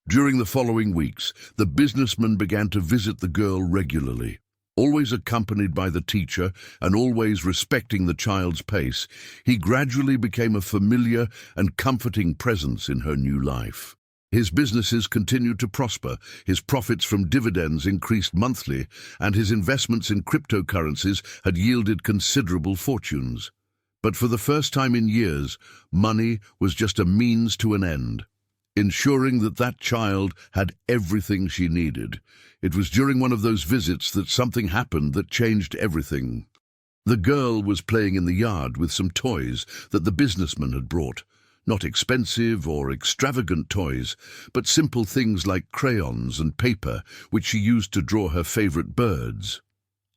During the following weeks, the businessman began to visit the girl regularly. Always accompanied by the teacher and always respecting the child's pace, he gradually became a familiar and comforting presence in her new life. His businesses continued to prosper, his profits from dividends increased monthly, and his investments in cryptocurrencies had yielded considerable fortunes. But for the first time in years, money was just a means to an end, ensuring that that child had everything she needed. It was during one of those visits that something happened that changed everything. The girl was playing in the yard with some toys that the businessman had brought. Not expensive or extravagant toys, but simple things like crayons and paper, which she used to draw her favorite birds.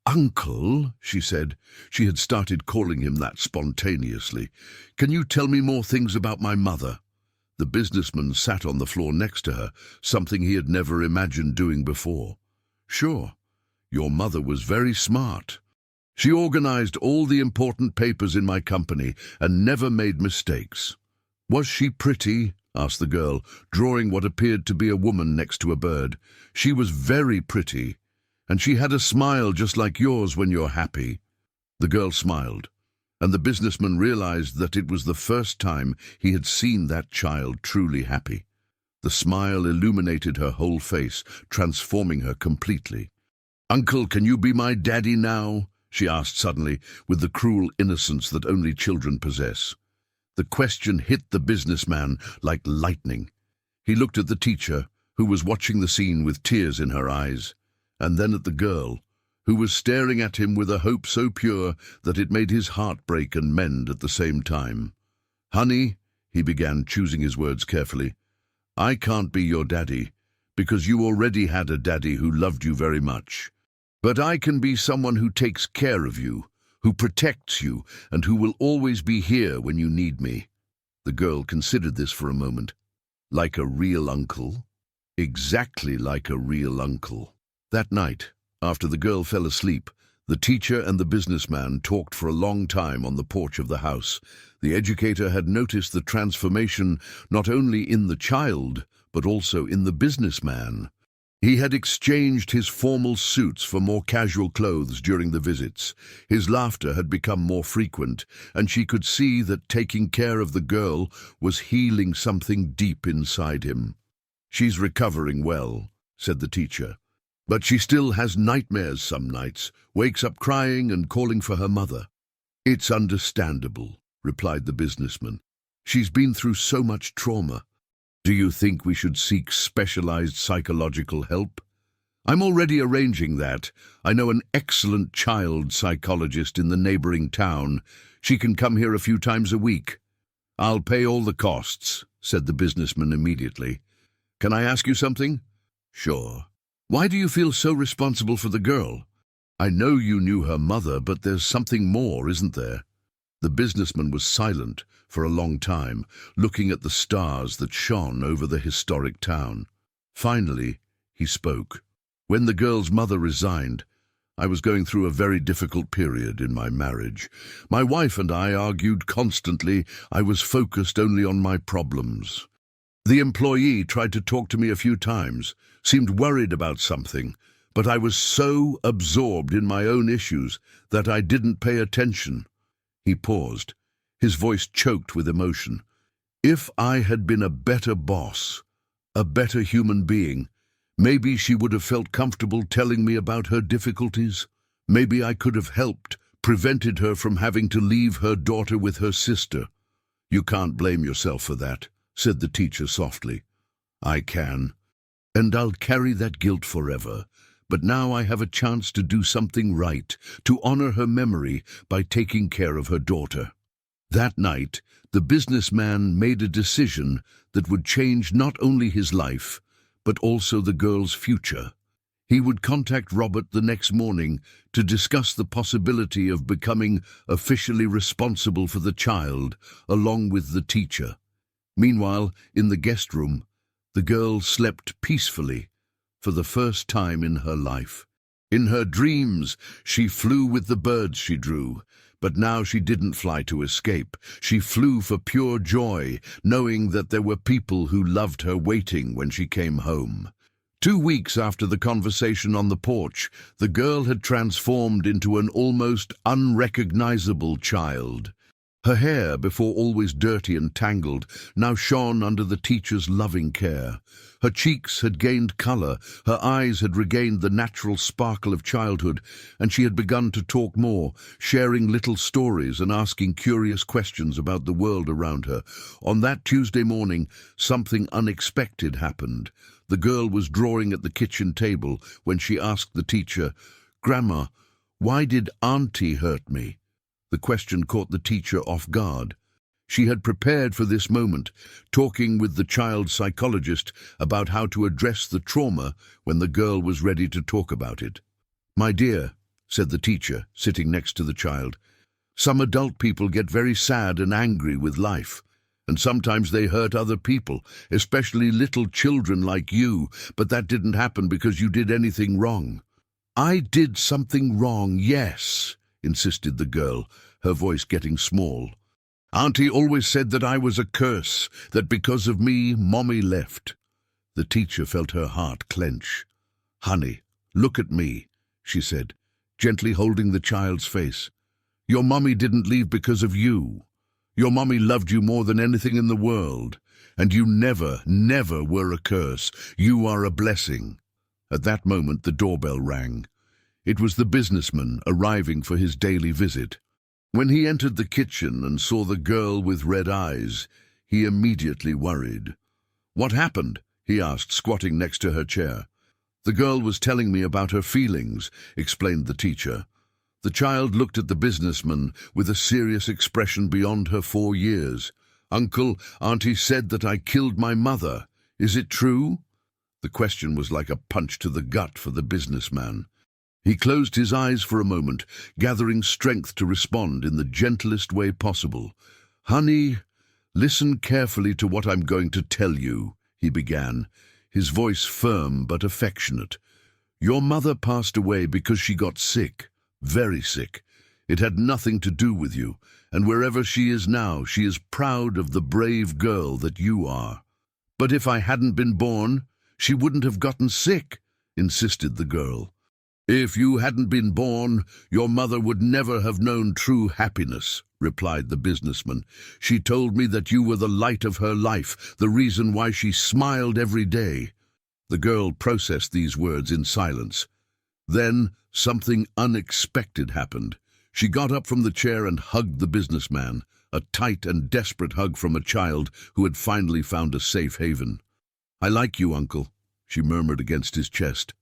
"Uncle," she said. She had started calling him that spontaneously. "Can you tell me more things about my mother?" The businessman sat on the floor next to her, something he had never imagined doing before. "Sure. Your mother was very smart. She organized all the important papers in my company and never made mistakes." "Was she pretty?" asked the girl, drawing what appeared to be a woman next to a bird. "She was very pretty, and she had a smile just like yours when you're happy." The girl smiled, and the businessman realized that it was the first time he had seen that child truly happy. The smile illuminated her whole face, transforming her completely. "Uncle, can you be my daddy now?" she asked suddenly, with the cruel innocence that only children possess. The question hit the businessman like lightning. He looked at the teacher, who was watching the scene with tears in her eyes, and then at the girl, who was staring at him with a hope so pure that it made his heart break and mend at the same time. "Honey," he began, choosing his words carefully, "I can't be your daddy, because you already had a daddy who loved you very much. But I can be someone who takes care of you, who protects you, and who will always be here when you need me." The girl considered this for a moment. Like a real uncle? Exactly like a real uncle. That night, after the girl fell asleep, the teacher and the businessman talked for a long time on the porch of the house. The educator had noticed the transformation not only in the child, but also in the businessman. He had exchanged his formal suits for more casual clothes during the visits. His laughter had become more frequent, and she could see that taking care of the girl was healing something deep inside him. "She's recovering well," said the teacher. "But she still has nightmares some nights, wakes up crying and calling for her mother." "It's understandable," replied the businessman. "She's been through so much trauma. Do you think we should seek specialized psychological help?" "I'm already arranging that. I know an excellent child psychologist in the neighboring town. She can come here a few times a week." "I'll pay all the costs," said the businessman immediately. "Can I ask you something?" "Sure." "Why do you feel so responsible for the girl? I know you knew her mother, but there's something more, isn't there?" The businessman was silent for a long time, looking at the stars that shone over the historic town. Finally, he spoke. "When the girl's mother resigned, I was going through a very difficult period in my marriage. My wife and I argued constantly. I was focused only on my problems. The employee tried to talk to me a few times, seemed worried about something, but I was so absorbed in my own issues that I didn't pay attention." He paused, his voice choked with emotion. "If I had been a better boss, a better human being, maybe she would have felt comfortable telling me about her difficulties. Maybe I could have helped, prevented her from having to leave her daughter with her sister." "You can't blame yourself for that," said the teacher softly. "I can, and I'll carry that guilt forever. But now I have a chance to do something right, to honor her memory by taking care of her daughter." That night, the businessman made a decision that would change not only his life, but also the girl's future. He would contact Robert the next morning to discuss the possibility of becoming officially responsible for the child, along with the teacher. Meanwhile, in the guest room, the girl slept peacefully for the first time in her life. In her dreams, she flew with the birds she drew, but now she didn't fly to escape. She flew for pure joy, knowing that there were people who loved her waiting when she came home. 2 weeks after the conversation on the porch, the girl had transformed into an almost unrecognizable child. Her hair, before always dirty and tangled, now shone under the teacher's loving care. Her cheeks had gained color, her eyes had regained the natural sparkle of childhood, and she had begun to talk more, sharing little stories and asking curious questions about the world around her. On that Tuesday morning, something unexpected happened. The girl was drawing at the kitchen table when she asked the teacher, "Grandma, why did Auntie hurt me?" The question caught the teacher off guard. She had prepared for this moment, talking with the child psychologist about how to address the trauma when the girl was ready to talk about it. "My dear," said the teacher, sitting next to the child, "some adult people get very sad and angry with life, and sometimes they hurt other people, especially little children like you, but that didn't happen because you did anything wrong." "I did something wrong, yes," insisted the girl, her voice getting small. "Auntie always said that I was a curse, that because of me, Mommy left." The teacher felt her heart clench. "Honey, look at me," she said, gently holding the child's face. "Your mommy didn't leave because of you. Your mommy loved you more than anything in the world, and you never, never were a curse. You are a blessing." At that moment, the doorbell rang. It was the businessman arriving for his daily visit. When he entered the kitchen and saw the girl with red eyes, he immediately worried. "What happened?" he asked, squatting next to her chair. "The girl was telling me about her feelings," explained the teacher. The child looked at the businessman with a serious expression beyond her 4 years. "Uncle, Auntie said that I killed my mother. Is it true?" The question was like a punch to the gut for the businessman. He closed his eyes for a moment, gathering strength to respond in the gentlest way possible. "Honey, "Listen carefully to what I'm going to tell you," he began, his voice firm but affectionate. "Your mother passed away because she got sick, very sick. It had nothing to do with you, and wherever she is now, she is proud of the brave girl that you are." "But if I hadn't been born, she wouldn't have gotten sick," insisted the girl. "If you hadn't been born, your mother would never have known true happiness," replied the businessman. "She told me that you were the light of her life, the reason why she smiled every day." The girl processed these words in silence. Then something unexpected happened. She got up from the chair and hugged the businessman, a tight and desperate hug from a child who had finally found a safe haven. "I like you, Uncle," she murmured against his chest.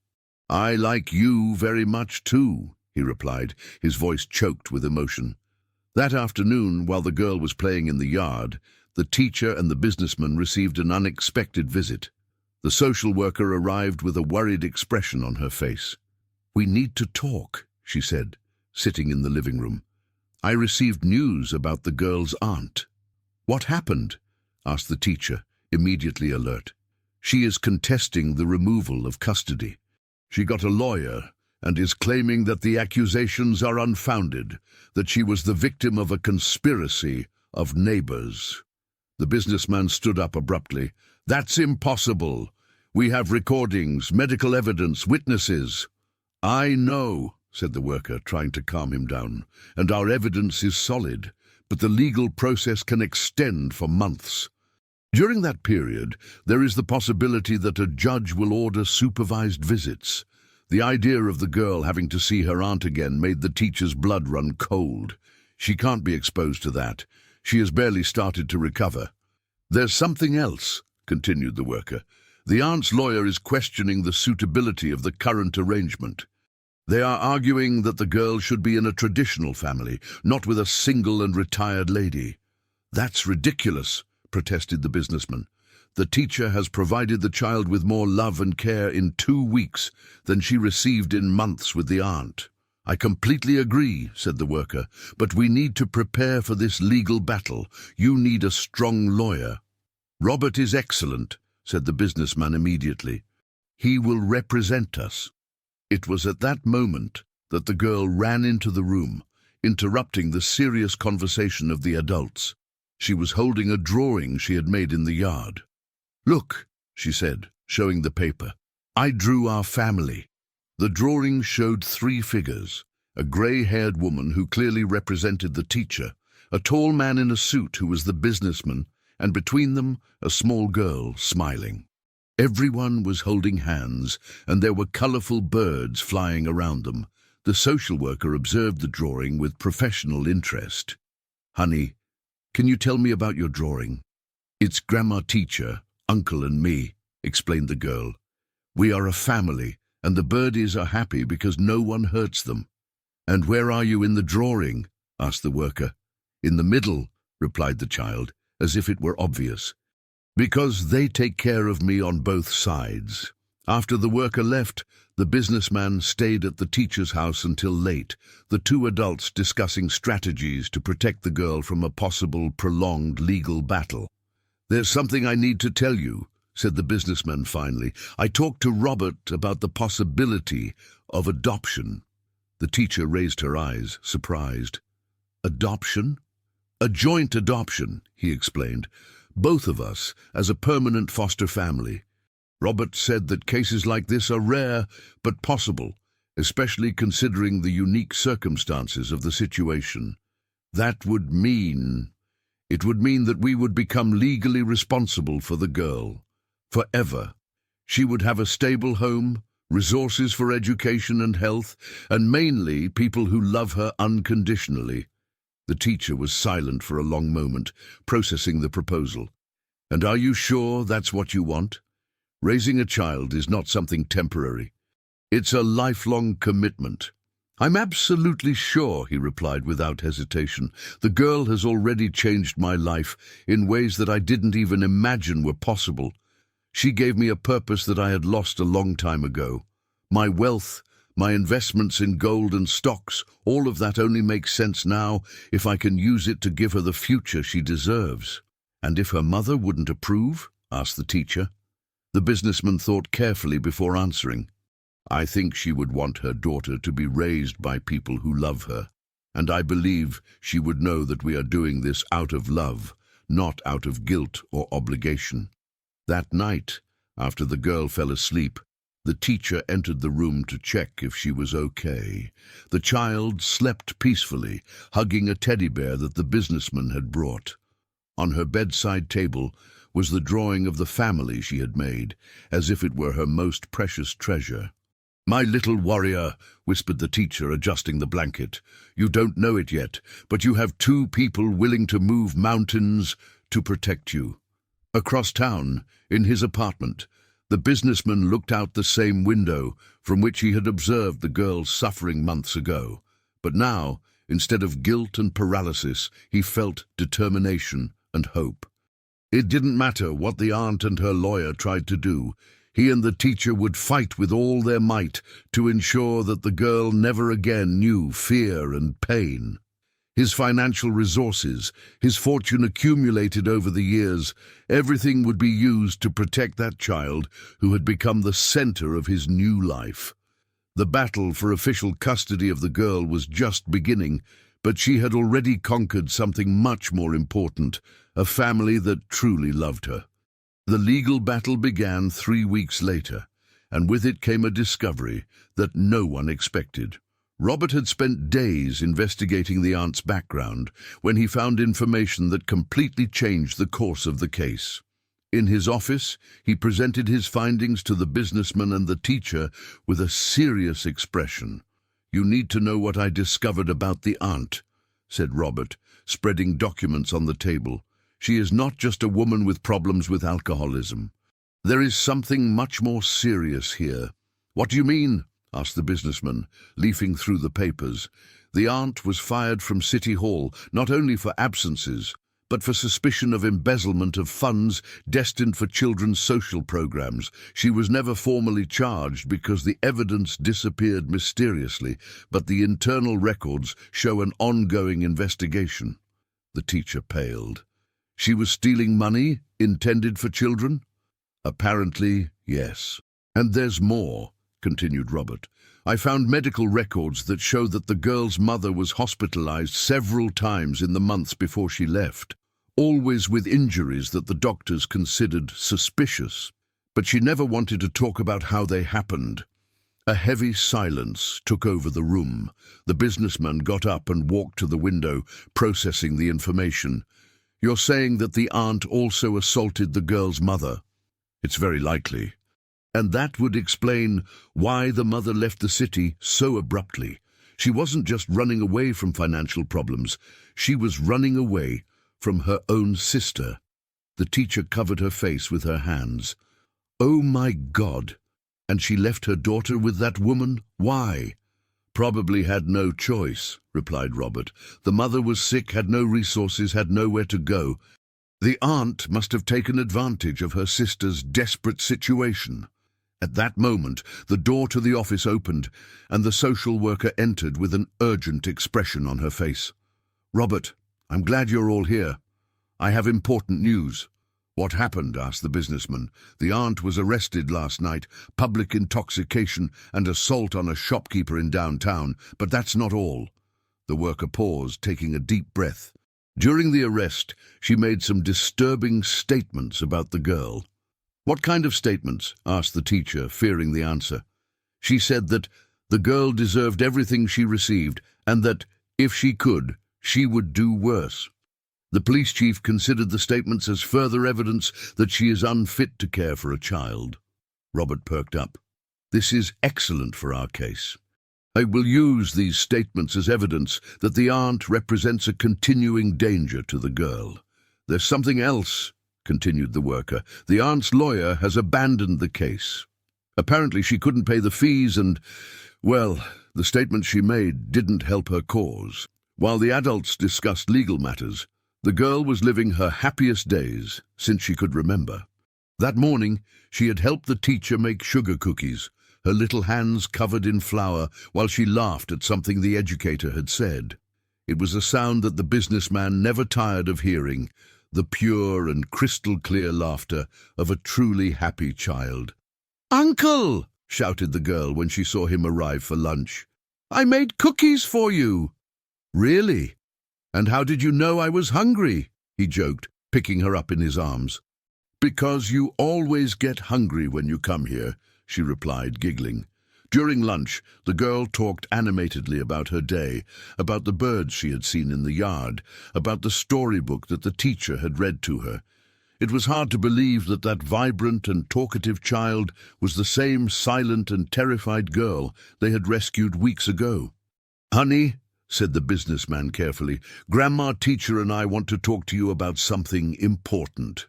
"I like you very much too," he replied, his voice choked with emotion. That afternoon, while the girl was playing in the yard, the teacher and the businessman received an unexpected visit. The social worker arrived with a worried expression on her face. "We need to talk," she said, sitting in the living room. "I received news about the girl's aunt." "What happened?" asked the teacher, immediately alert. "She is contesting the removal of custody. She got a lawyer and is claiming that the accusations are unfounded, that she was the victim of a conspiracy of neighbors." The businessman stood up abruptly. "That's impossible. We have recordings, medical evidence, witnesses." "I know," said the worker, trying to calm him down, "and our evidence is solid, but the legal process can extend for months. During that period, there is the possibility that a judge will order supervised visits." The idea of the girl having to see her aunt again made the teacher's blood run cold. "She can't be exposed to that. She has barely started to recover." "There's something else," continued the worker. "The aunt's lawyer is questioning the suitability of the current arrangement. They are arguing that the girl should be in a traditional family, not with a single and retired lady." "That's ridiculous," protested the businessman. "The teacher has provided the child with more love and care in 2 weeks than she received in months with the aunt." "I completely agree," said the worker, "but we need to prepare for this legal battle. You need a strong lawyer." "Robert is excellent," said the businessman immediately. "He will represent us." It was at that moment that the girl ran into the room, interrupting the serious conversation of the adults. She was holding a drawing she had made in the yard. "Look," she said, showing the paper. "I drew our family." The drawing showed 3 figures: a grey-haired woman who clearly represented the teacher, a tall man in a suit who was the businessman, and between them a small girl smiling. Everyone was holding hands, and there were colourful birds flying around them. The social worker observed the drawing with professional interest. "Honey, can you tell me about your drawing?" "It's Grandma, Teacher, Uncle and me," explained the girl. "We are a family, and the birdies are happy because no one hurts them." "And where are you in the drawing?" asked the worker. "In the middle," replied the child, as if it were obvious. "Because they take care of me on both sides." After the worker left, the businessman stayed at the teacher's house until late, the 2 adults discussing strategies to protect the girl from a possible prolonged legal battle. "There's something I need to tell you," said the businessman finally. "I talked to Robert about the possibility of adoption." The teacher raised her eyes, surprised. "Adoption?" "A joint adoption," he explained. "Both of us, as a permanent foster family. Robert said that cases like this are rare, but possible, especially considering the unique circumstances of the situation. That would mean... It would mean that we would become legally responsible for the girl. Forever. She would have a stable home, resources for education and health, and mainly people who love her unconditionally." The teacher was silent for a long moment, processing the proposal. "And are you sure that's what you want? Raising a child is not something temporary. It's a lifelong commitment." "I'm absolutely sure," he replied without hesitation. "The girl has already changed my life in ways that I didn't even imagine were possible. She gave me a purpose that I had lost a long time ago. My wealth, my investments in gold and stocks, all of that only makes sense now if I can use it to give her the future she deserves." And if her mother wouldn't approve? Asked the teacher. The businessman thought carefully before answering. I think she would want her daughter to be raised by people who love her, and I believe she would know that we are doing this out of love, not out of guilt or obligation. That night, after the girl fell asleep, the teacher entered the room to check if she was okay. The child slept peacefully, hugging a teddy bear that the businessman had brought. On her bedside table was the drawing of the family she had made, as if it were her most precious treasure. "My little warrior," whispered the teacher, adjusting the blanket. "You don't know it yet, but you have 2 people willing to move mountains to protect you." Across town, in his apartment, the businessman looked out the same window from which he had observed the girl's suffering months ago. But now, instead of guilt and paralysis, he felt determination and hope. It didn't matter what the aunt and her lawyer tried to do. He and the teacher would fight with all their might to ensure that the girl never again knew fear and pain. His financial resources, his fortune accumulated over the years, everything would be used to protect that child who had become the center of his new life. The battle for official custody of the girl was just beginning, but she had already conquered something much more important, a family that truly loved her. The legal battle began 3 weeks later, and with it came a discovery that no one expected. Robert had spent days investigating the aunt's background when he found information that completely changed the course of the case. In his office, he presented his findings to the businessman and the teacher with a serious expression. "You need to know what I discovered about the aunt," said Robert, spreading documents on the table. "She is not just a woman with problems with alcoholism. There is something much more serious here." "What do you mean?" asked the businessman, leafing through the papers. "The aunt was fired from City Hall, not only for absences, but for suspicion of embezzlement of funds destined for children's social programs. She was never formally charged because the evidence disappeared mysteriously, but the internal records show an ongoing investigation." The teacher paled. "She was stealing money intended for children?" "Apparently, yes. And there's more," continued Robert. "I found medical records that show that the girl's mother was hospitalized several times in the months before she left, always with injuries that the doctors considered suspicious. But she never wanted to talk about how they happened." A heavy silence took over the room. The businessman got up and walked to the window, processing the information. "You're saying that the aunt also assaulted the girl's mother?" "It's very likely. And that would explain why the mother left the city so abruptly. She wasn't just running away from financial problems. She was running away from her own sister." The teacher covered her face with her hands. "Oh my God! And she left her daughter with that woman? Why?" "Probably had no choice," replied Robert. "The mother was sick, had no resources, had nowhere to go. The aunt must have taken advantage of her sister's desperate situation." At that moment, the door to the office opened, and the social worker entered with an urgent expression on her face. "Robert, I'm glad you're all here. I have important news." "What happened?" asked the businessman. "The aunt was arrested last night, public intoxication and assault on a shopkeeper in downtown, but that's not all." The worker paused, taking a deep breath. "During the arrest, she made some disturbing statements about the girl." "What kind of statements?" asked the teacher, fearing the answer. "She said that the girl deserved everything she received, and that, if she could, she would do worse. The police chief considered the statements as further evidence that she is unfit to care for a child." Robert perked up. "This is excellent for our case. I will use these statements as evidence that the aunt represents a continuing danger to the girl. There's something else," continued the worker. "The aunt's lawyer has abandoned the case. Apparently she couldn't pay the fees and, well, the statements she made didn't help her cause. While the adults discussed legal matters, the girl was living her happiest days since she could remember. That morning, she had helped the teacher make sugar cookies, her little hands covered in flour, while she laughed at something the educator had said. It was a sound that the businessman never tired of hearing, the pure and crystal-clear laughter of a truly happy child. "Uncle!" shouted the girl when she saw him arrive for lunch. "I made cookies for you!" "Really? And how did you know I was hungry?" he joked, picking her up in his arms. "Because you always get hungry when you come here," she replied, giggling. During lunch, the girl talked animatedly about her day, about the birds she had seen in the yard, about the storybook that the teacher had read to her. It was hard to believe that that vibrant and talkative child was the same silent and terrified girl they had rescued weeks ago. "Honey," said the businessman carefully, "Grandma teacher and I want to talk to you about something important."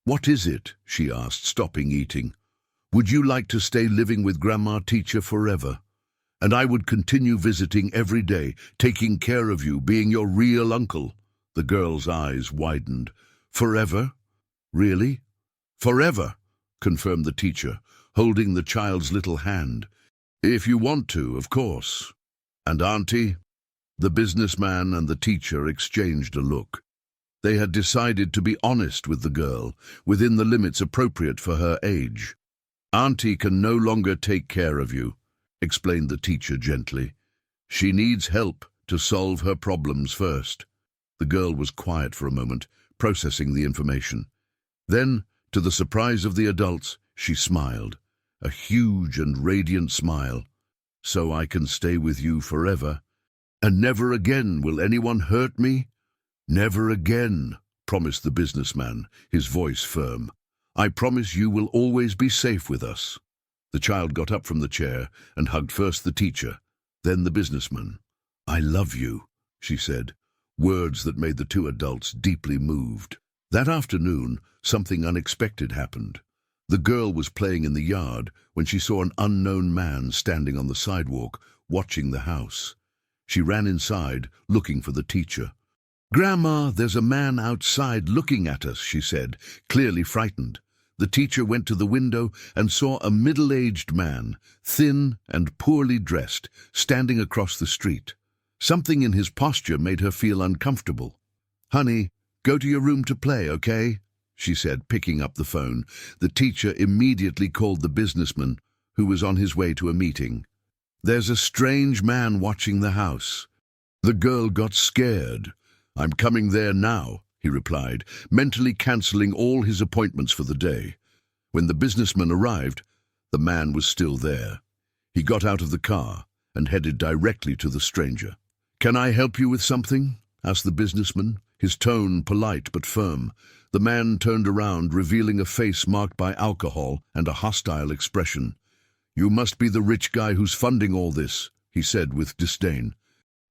"What is it?" she asked, stopping eating. "Would you like to stay living with Grandma teacher forever? And I would continue visiting every day, taking care of you, being your real uncle." The girl's eyes widened. "Forever? Really?" "Forever," confirmed the teacher, holding the child's little hand. "If you want to, of course. And Auntie?" The businessman and the teacher exchanged a look. They had decided to be honest with the girl, within the limits appropriate for her age. "Auntie can no longer take care of you," explained the teacher gently. "She needs help to solve her problems first." The girl was quiet for a moment, processing the information. Then, to the surprise of the adults, she smiled, a huge and radiant smile. "So I can stay with you forever? And never again will anyone hurt me?" "Never again," promised the businessman, his voice firm. "I promise you will always be safe with us." The child got up from the chair and hugged first the teacher, then the businessman. "I love you," she said, words that made the two adults deeply moved. That afternoon, something unexpected happened. The girl was playing in the yard when she saw an unknown man standing on the sidewalk, watching the house. She ran inside, looking for the teacher. "Grandma, there's a man outside looking at us," she said, clearly frightened. The teacher went to the window and saw a middle-aged man, thin and poorly dressed, standing across the street. Something in his posture made her feel uncomfortable. "Honey, go to your room to play, okay?" she said, picking up the phone. The teacher immediately called the businessman, who was on his way to a meeting. "There's a strange man watching the house." The girl got scared. "I'm coming there now," he replied, mentally cancelling all his appointments for the day. When the businessman arrived, the man was still there. He got out of the car and headed directly to the stranger. "Can I help you with something?" asked the businessman, his tone polite but firm. The man turned around, revealing a face marked by alcohol and a hostile expression. "You must be the rich guy who's funding all this," he said with disdain.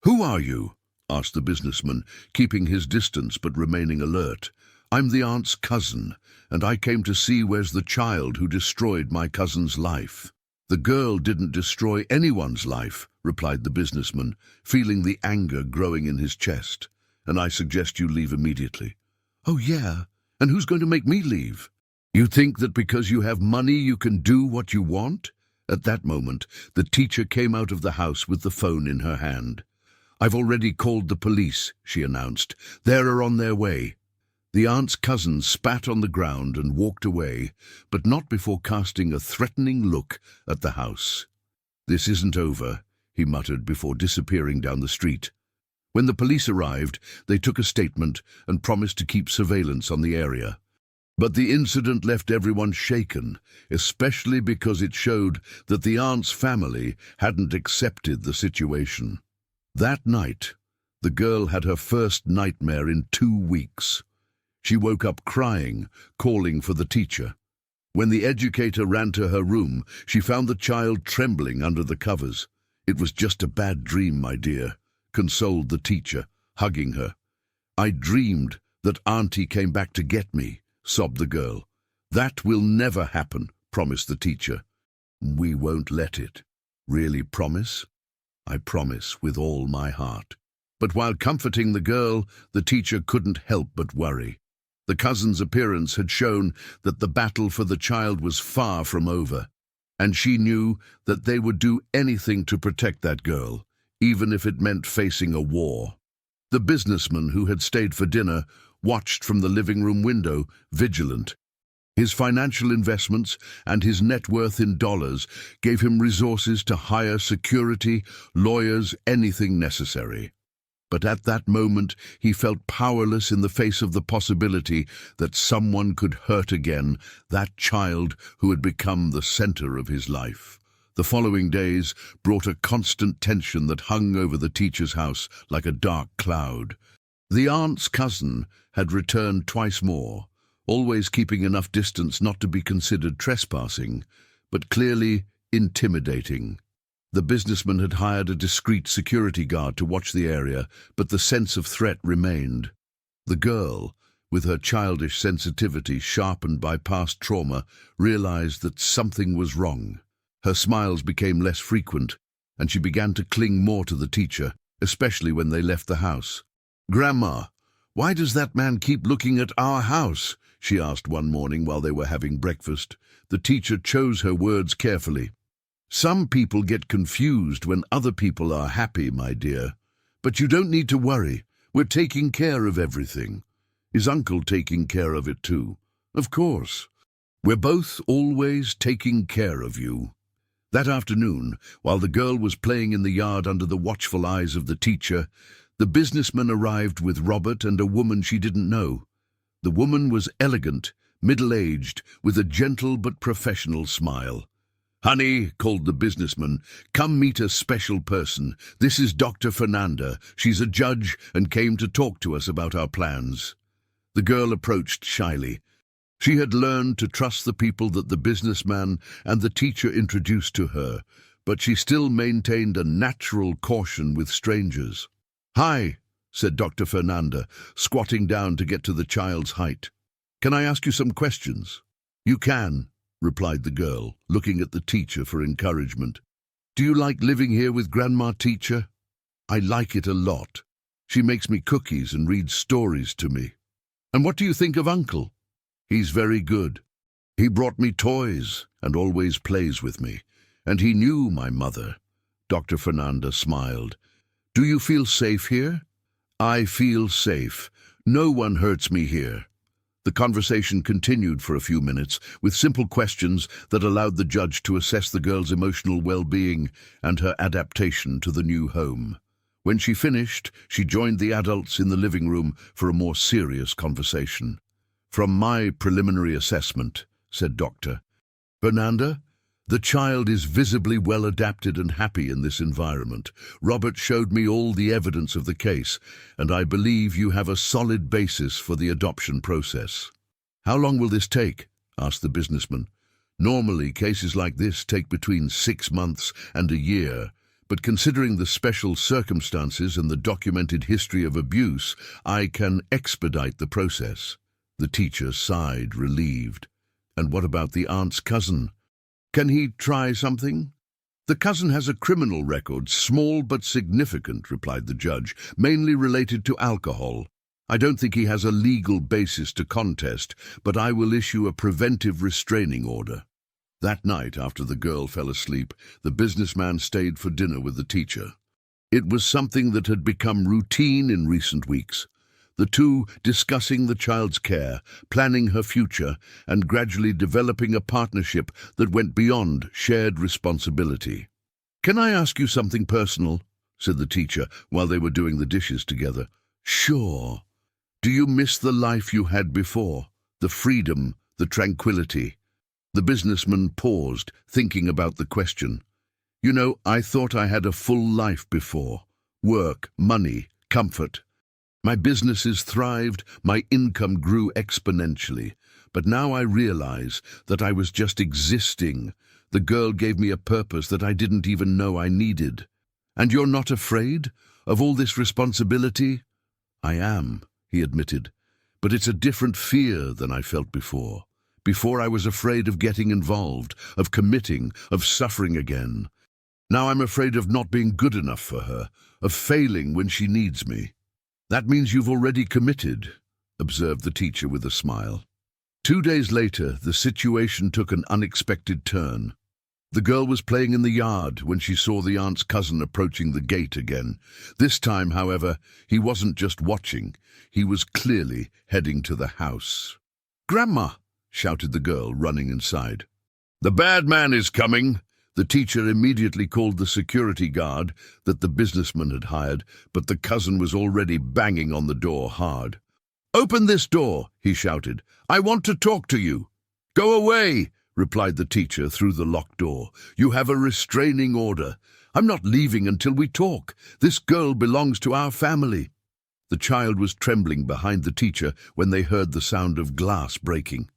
"Who are you?" asked the businessman, keeping his distance but remaining alert. "I'm the aunt's cousin, and I came to see where's the child who destroyed my cousin's life." "The girl didn't destroy anyone's life," replied the businessman, feeling the anger growing in his chest. "And I suggest you leave immediately." "Oh, yeah? And who's going to make me leave?" "You think that because you have money you can do what you want?" At that moment, the teacher came out of the house with the phone in her hand. "I've already called the police," she announced. "They're on their way." The aunt's cousin spat on the ground and walked away, but not before casting a threatening look at the house. "This isn't over," he muttered before disappearing down the street. When the police arrived, they took a statement and promised to keep surveillance on the area. But the incident left everyone shaken, especially because it showed that the aunt's family hadn't accepted the situation. That night, the girl had her first nightmare in 2 weeks. She woke up crying, calling for the teacher. When the educator ran to her room, she found the child trembling under the covers. "It was just a bad dream, my dear," consoled the teacher, hugging her. "I dreamed that Auntie came back to get me," sobbed the girl. "That will never happen," promised the teacher. "We won't let it." "Really promise?" "I promise with all my heart." But while comforting the girl, the teacher couldn't help but worry. The cousin's appearance had shown that the battle for the child was far from over, and she knew that they would do anything to protect that girl, even if it meant facing a war. The businessman who had stayed for dinner watched from the living room window, vigilant. His financial investments and his net worth in dollars gave him resources to hire security, lawyers, anything necessary. But at that moment, he felt powerless in the face of the possibility that someone could hurt again that child who had become the center of his life. The following days brought a constant tension that hung over the teacher's house like a dark cloud. The aunt's cousin had returned twice more, always keeping enough distance not to be considered trespassing, but clearly intimidating. The businessman had hired a discreet security guard to watch the area, but the sense of threat remained. The girl, with her childish sensitivity sharpened by past trauma, realized that something was wrong. Her smiles became less frequent, and she began to cling more to the teacher, especially when they left the house. "Grandma, why does that man keep looking at our house?" she asked one morning while they were having breakfast. The teacher chose her words carefully. "Some people get confused when other people are happy, my dear. But you don't need to worry. We're taking care of everything. Is Uncle taking care of it too?" "Of course. We're both always taking care of you." That afternoon, while the girl was playing in the yard under the watchful eyes of the teacher, the businessman arrived with Robert and a woman she didn't know. The woman was elegant, middle-aged, with a gentle but professional smile. "Honey," called the businessman, "come meet a special person. This is Dr. Fernanda. She's a judge and came to talk to us about our plans." The girl approached shyly. She had learned to trust the people that the businessman and the teacher introduced to her, but she still maintained a natural caution with strangers. "Hi," said Dr. Fernanda, squatting down to get to the child's height. "Can I ask you some questions?" "You can," replied the girl, looking at the teacher for encouragement. "Do you like living here with Grandma, teacher?" "I like it a lot. She makes me cookies and reads stories to me." "And what do you think of Uncle?" "He's very good. He brought me toys and always plays with me. And he knew my mother." Dr. Fernanda smiled. "Do you feel safe here?" "I feel safe. No one hurts me here." The conversation continued for a few minutes, with simple questions that allowed the judge to assess the girl's emotional well-being and her adaptation to the new home. When she finished, she joined the adults in the living room for a more serious conversation. "From my preliminary assessment," said Dr. Fernanda, "the child is visibly well adapted and happy in this environment. Robert showed me all the evidence of the case, and I believe you have a solid basis for the adoption process." "How long will this take?" asked the businessman. "Normally, cases like this take between 6 months and a year, but considering the special circumstances and the documented history of abuse, I can expedite the process." The teacher sighed, relieved. "And what about the aunt's cousin? Can he try something?" "The cousin has a criminal record, small but significant," replied the judge, "mainly related to alcohol. I don't think he has a legal basis to contest, but I will issue a preventive restraining order." That night, after the girl fell asleep, the businessman stayed for dinner with the teacher. It was something that had become routine in recent weeks. The two discussing the child's care, planning her future, and gradually developing a partnership that went beyond shared responsibility. "Can I ask you something personal?" said the teacher while they were doing the dishes together. "Sure. Do you miss the life you had before? The freedom, the tranquility?" The businessman paused, thinking about the question. "You know, I thought I had a full life before. Work, money, comfort. My businesses thrived, my income grew exponentially. But now I realize that I was just existing. The girl gave me a purpose that I didn't even know I needed." "And you're not afraid of all this responsibility?" "I am," he admitted, "but it's a different fear than I felt before. Before I was afraid of getting involved, of committing, of suffering again. Now I'm afraid of not being good enough for her, of failing when she needs me." "That means you've already committed," observed the teacher with a smile. 2 days later, the situation took an unexpected turn. The girl was playing in the yard when she saw the aunt's cousin approaching the gate again. This time, however, he wasn't just watching. He was clearly heading to the house. "Grandma!" shouted the girl, running inside. "The bad man is coming!" The teacher immediately called the security guard that the businessman had hired, but the cousin was already banging on the door hard. "Open this door!" he shouted. "I want to talk to you." "Go away!" replied the teacher through the locked door. "You have a restraining order. I'm not leaving until we talk. This girl belongs to our family." The child was trembling behind the teacher when they heard the sound of glass breaking.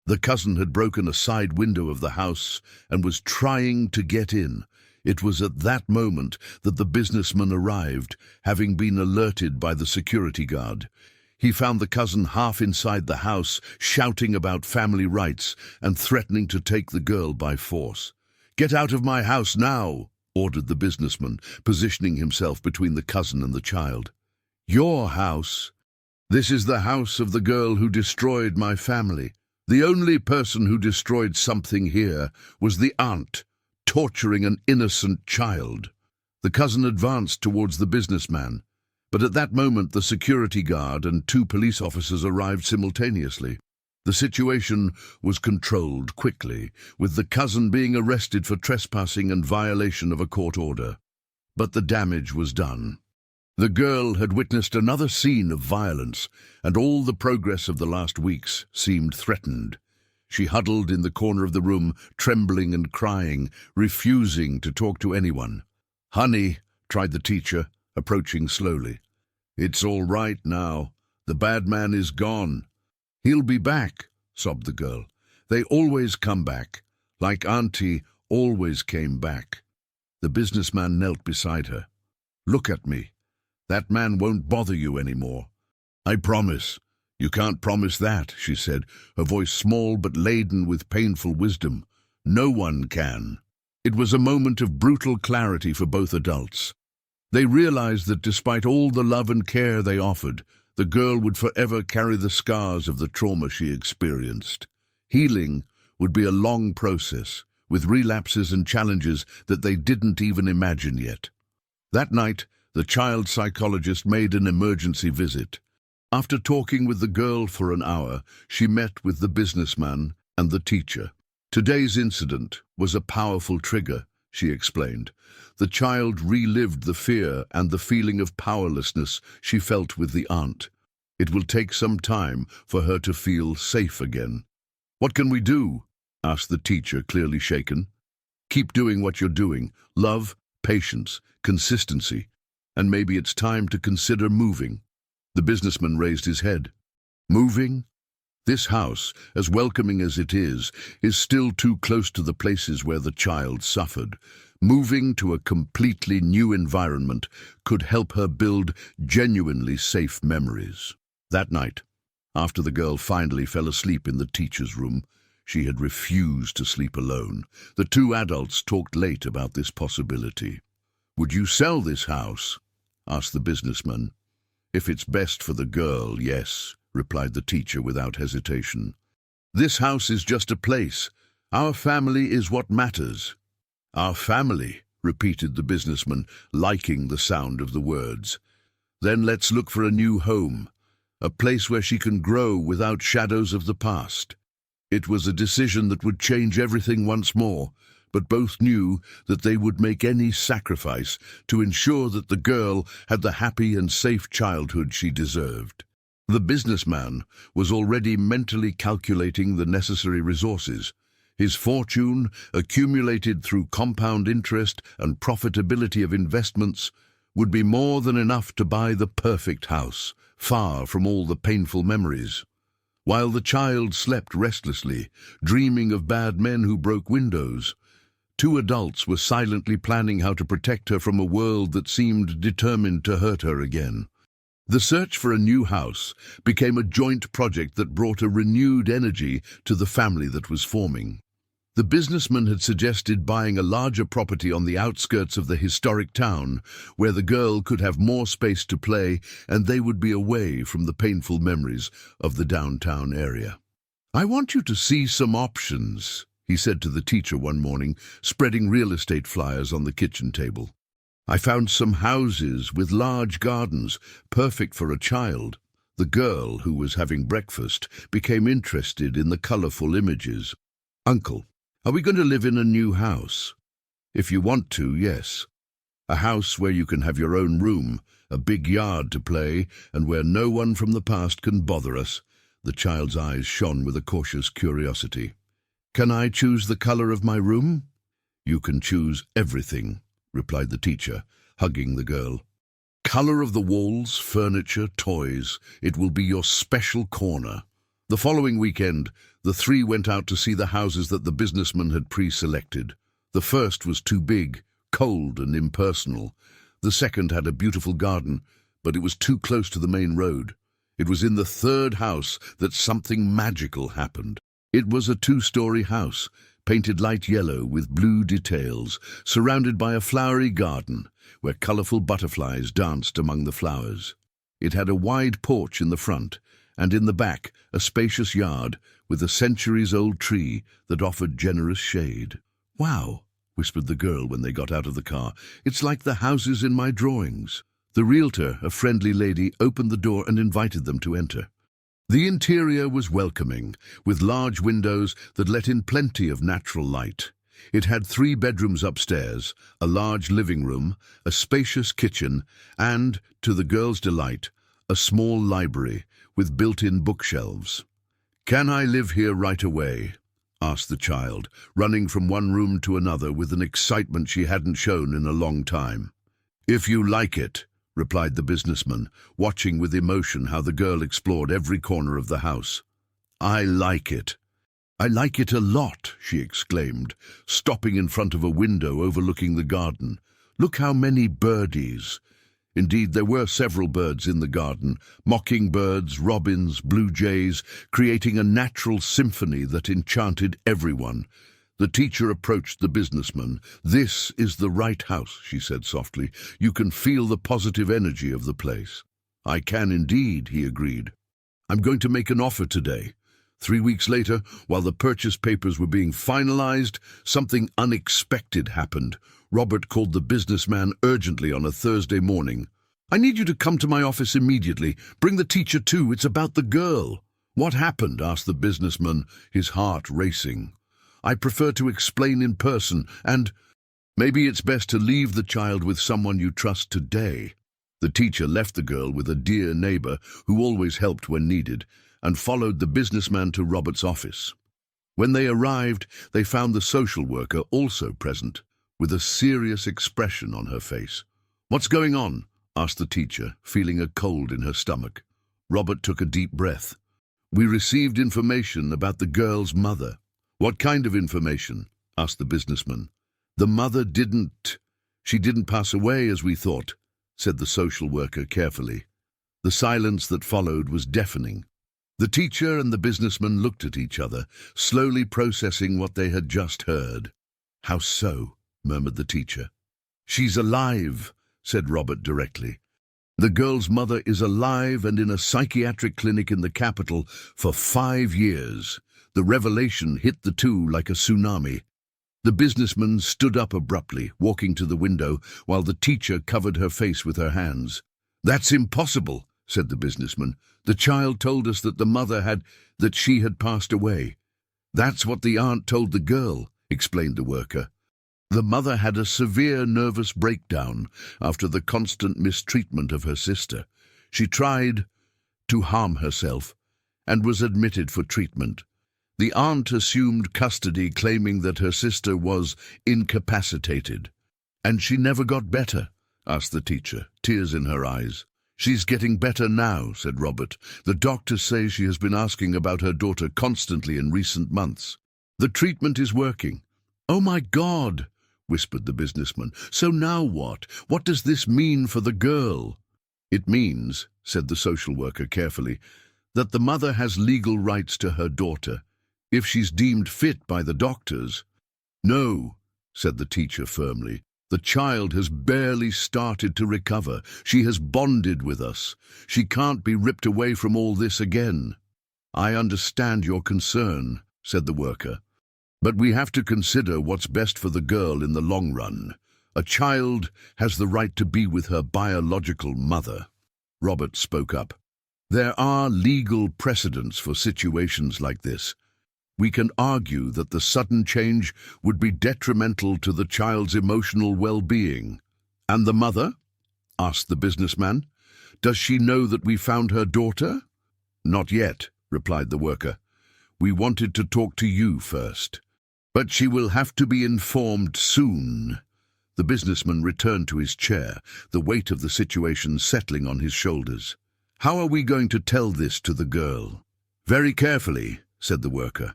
The cousin had broken a side window of the house and was trying to get in. It was at that moment that the businessman arrived, having been alerted by the security guard. He found the cousin half inside the house, shouting about family rights and threatening to take the girl by force. "Get out of my house now!" ordered the businessman, positioning himself between the cousin and the child. "Your house? This is the house of the girl who destroyed my family. The only person who destroyed something here was the aunt, torturing an innocent child." The cousin advanced towards the businessman, but at that moment the security guard and 2 police officers arrived simultaneously. The situation was controlled quickly, with the cousin being arrested for trespassing and violation of a court order. But the damage was done. The girl had witnessed another scene of violence, and all the progress of the last weeks seemed threatened. She huddled in the corner of the room, trembling and crying, refusing to talk to anyone. "Honey," tried the teacher, approaching slowly. "It's all right now. The bad man is gone." "He'll be back," sobbed the girl. "They always come back, like Auntie always came back." The businessman knelt beside her. "Look at me. That man won't bother you anymore." "I promise." "You can't promise that," she said, her voice small but laden with painful wisdom. "No one can." It was a moment of brutal clarity for both adults. They realized that despite all the love and care they offered, the girl would forever carry the scars of the trauma she experienced. Healing would be a long process, with relapses and challenges that they didn't even imagine yet. That night, the child psychologist made an emergency visit. After talking with the girl for an hour, she met with the businessman and the teacher. "Today's incident was a powerful trigger," she explained. The child relived the fear and the feeling of powerlessness she felt with the aunt. It will take some time for her to feel safe again. "What can we do?" asked the teacher, clearly shaken. "Keep doing what you're doing. Love, patience, consistency. And maybe it's time to consider moving." The businessman raised his head. "Moving? This house, as welcoming as it is still too close to the places where the child suffered. Moving to a completely new environment could help her build genuinely safe memories." That night, after the girl finally fell asleep in the teacher's room, she had refused to sleep alone. The 2 adults talked late about this possibility. "Would you sell this house?" asked the businessman. "If it's best for the girl, yes," replied the teacher without hesitation. "This house is just a place. Our family is what matters." "Our family," repeated the businessman, liking the sound of the words. "Then let's look for a new home, a place where she can grow without shadows of the past." It was a decision that would change everything once more, but both knew that they would make any sacrifice to ensure that the girl had the happy and safe childhood she deserved. The businessman was already mentally calculating the necessary resources. His fortune, accumulated through compound interest and profitability of investments, would be more than enough to buy the perfect house, far from all the painful memories. While the child slept restlessly, dreaming of bad men who broke windows, 2 adults were silently planning how to protect her from a world that seemed determined to hurt her again. The search for a new house became a joint project that brought a renewed energy to the family that was forming. The businessman had suggested buying a larger property on the outskirts of the historic town, where the girl could have more space to play and they would be away from the painful memories of the downtown area. "I want you to see some options," he said to the teacher one morning, spreading real estate flyers on the kitchen table. "I found some houses with large gardens, perfect for a child." The girl, who was having breakfast, became interested in the colorful images. "Uncle, are we going to live in a new house?" "If you want to, yes. A house where you can have your own room, a big yard to play, and where no one from the past can bother us." The child's eyes shone with a cautious curiosity. "Can I choose the color of my room?" "You can choose everything," replied the teacher, hugging the girl. "Color of the walls, furniture, toys. It will be your special corner." The following weekend, the three went out to see the houses that the businessman had pre-selected. The first was too big, cold and impersonal. The second had a beautiful garden, but it was too close to the main road. It was in the third house that something magical happened. It was a two-story house, painted light yellow with blue details, surrounded by a flowery garden, where colorful butterflies danced among the flowers. It had a wide porch in the front, and in the back a spacious yard with a centuries-old tree that offered generous shade. "Wow," whispered the girl when they got out of the car. "It's like the houses in my drawings." The realtor, a friendly lady, opened the door and invited them to enter. The interior was welcoming, with large windows that let in plenty of natural light. It had 3 bedrooms upstairs, a large living room, a spacious kitchen, and, to the girl's delight, a small library with built-in bookshelves. "Can I live here right away?" asked the child, running from one room to another with an excitement she hadn't shown in a long time. "If you like it," replied the businessman, watching with emotion how the girl explored every corner of the house. "I like it. I like it a lot," she exclaimed, stopping in front of a window overlooking the garden. "Look how many birdies." Indeed, there were several birds in the garden, mockingbirds, robins, blue jays, creating a natural symphony that enchanted everyone. The teacher approached the businessman. "This is the right house," she said softly. "You can feel the positive energy of the place." "I can indeed," he agreed. "I'm going to make an offer today." 3 weeks later, while the purchase papers were being finalized, something unexpected happened. Robert called the businessman urgently on a Thursday morning. "I need you to come to my office immediately. Bring the teacher too. It's about the girl." "What happened?" asked the businessman, his heart racing. "I prefer to explain in person, and maybe it's best to leave the child with someone you trust today." The teacher left the girl with a dear neighbor who always helped when needed, and followed the businessman to Robert's office. When they arrived, they found the social worker also present, with a serious expression on her face. "What's going on?" asked the teacher, feeling a cold in her stomach. Robert took a deep breath. "We received information about the girl's mother." "What kind of information?" asked the businessman. "The mother she didn't pass away as we thought," said the social worker carefully. The silence that followed was deafening. The teacher and the businessman looked at each other, slowly processing what they had just heard. "How so?" murmured the teacher. "She's alive," said Robert directly. "The girl's mother is alive and in a psychiatric clinic in the capital for 5 years. The revelation hit the two like a tsunami." The businessman stood up abruptly, walking to the window, while the teacher covered her face with her hands. "That's impossible," said the businessman. "The child told us that she had passed away." "That's what the aunt told the girl," explained the worker. "The mother had a severe nervous breakdown after the constant mistreatment of her sister. She tried to harm herself and was admitted for treatment. The aunt assumed custody, claiming that her sister was incapacitated." "And she never got better?" asked the teacher, tears in her eyes. "She's getting better now," said Robert. "The doctors say she has been asking about her daughter constantly in recent months. The treatment is working." "Oh my God," whispered the businessman. "So now what? What does this mean for the girl?" "It means," said the social worker carefully, "that the mother has legal rights to her daughter, if she's deemed fit by the doctors." "No," said the teacher firmly. "The child has barely started to recover. She has bonded with us. She can't be ripped away from all this again." "I understand your concern," said the worker. But we have to consider what's best for the girl in the long run. A child has the right to be with her biological mother. Robert spoke up. There are legal precedents for situations like this. We can argue that the sudden change would be detrimental to the child's emotional well-being. And the mother? Asked the businessman. Does she know that we found her daughter? Not yet, replied the worker. We wanted to talk to you first. But she will have to be informed soon. The businessman returned to his chair, the weight of the situation settling on his shoulders. How are we going to tell this to the girl? Very carefully, said the worker.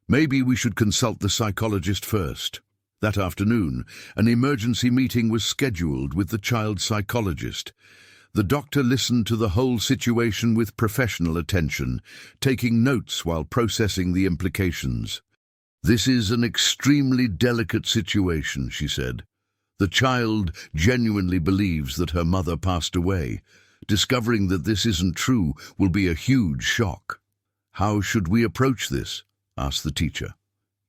Maybe we should consult the psychologist first. That afternoon, an emergency meeting was scheduled with the child's psychologist. The doctor listened to the whole situation with professional attention, taking notes while processing the implications. This is an extremely delicate situation, she said. The child genuinely believes that her mother passed away. Discovering that this isn't true will be a huge shock. How should we approach this? Asked the teacher.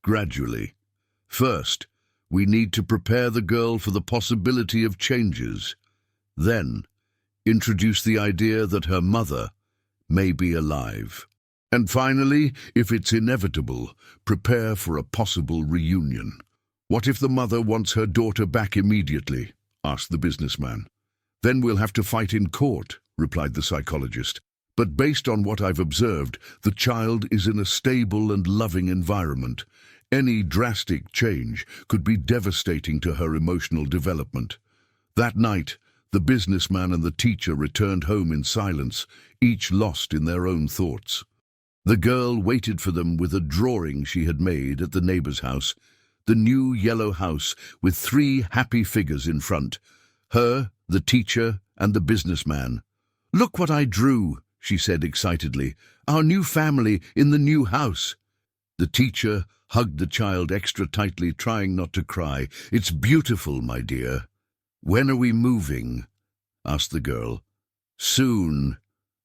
Gradually. First, we need to prepare the girl for the possibility of changes. Then, introduce the idea that her mother may be alive. And finally, if it's inevitable, prepare for a possible reunion. What if the mother wants her daughter back immediately? Asked the businessman. Then we'll have to fight in court, replied the psychologist. But based on what I've observed, the child is in a stable and loving environment. Any drastic change could be devastating to her emotional development. That night, the businessman and the teacher returned home in silence, each lost in their own thoughts. The girl waited for them with a drawing she had made at the neighbor's house, the new yellow house with 3 happy figures in front, her, the teacher, and the businessman. Look what I drew, she said excitedly. Our new family in the new house. The teacher hugged the child extra tightly, trying not to cry. It's beautiful, my dear. When are we moving? Asked the girl. Soon,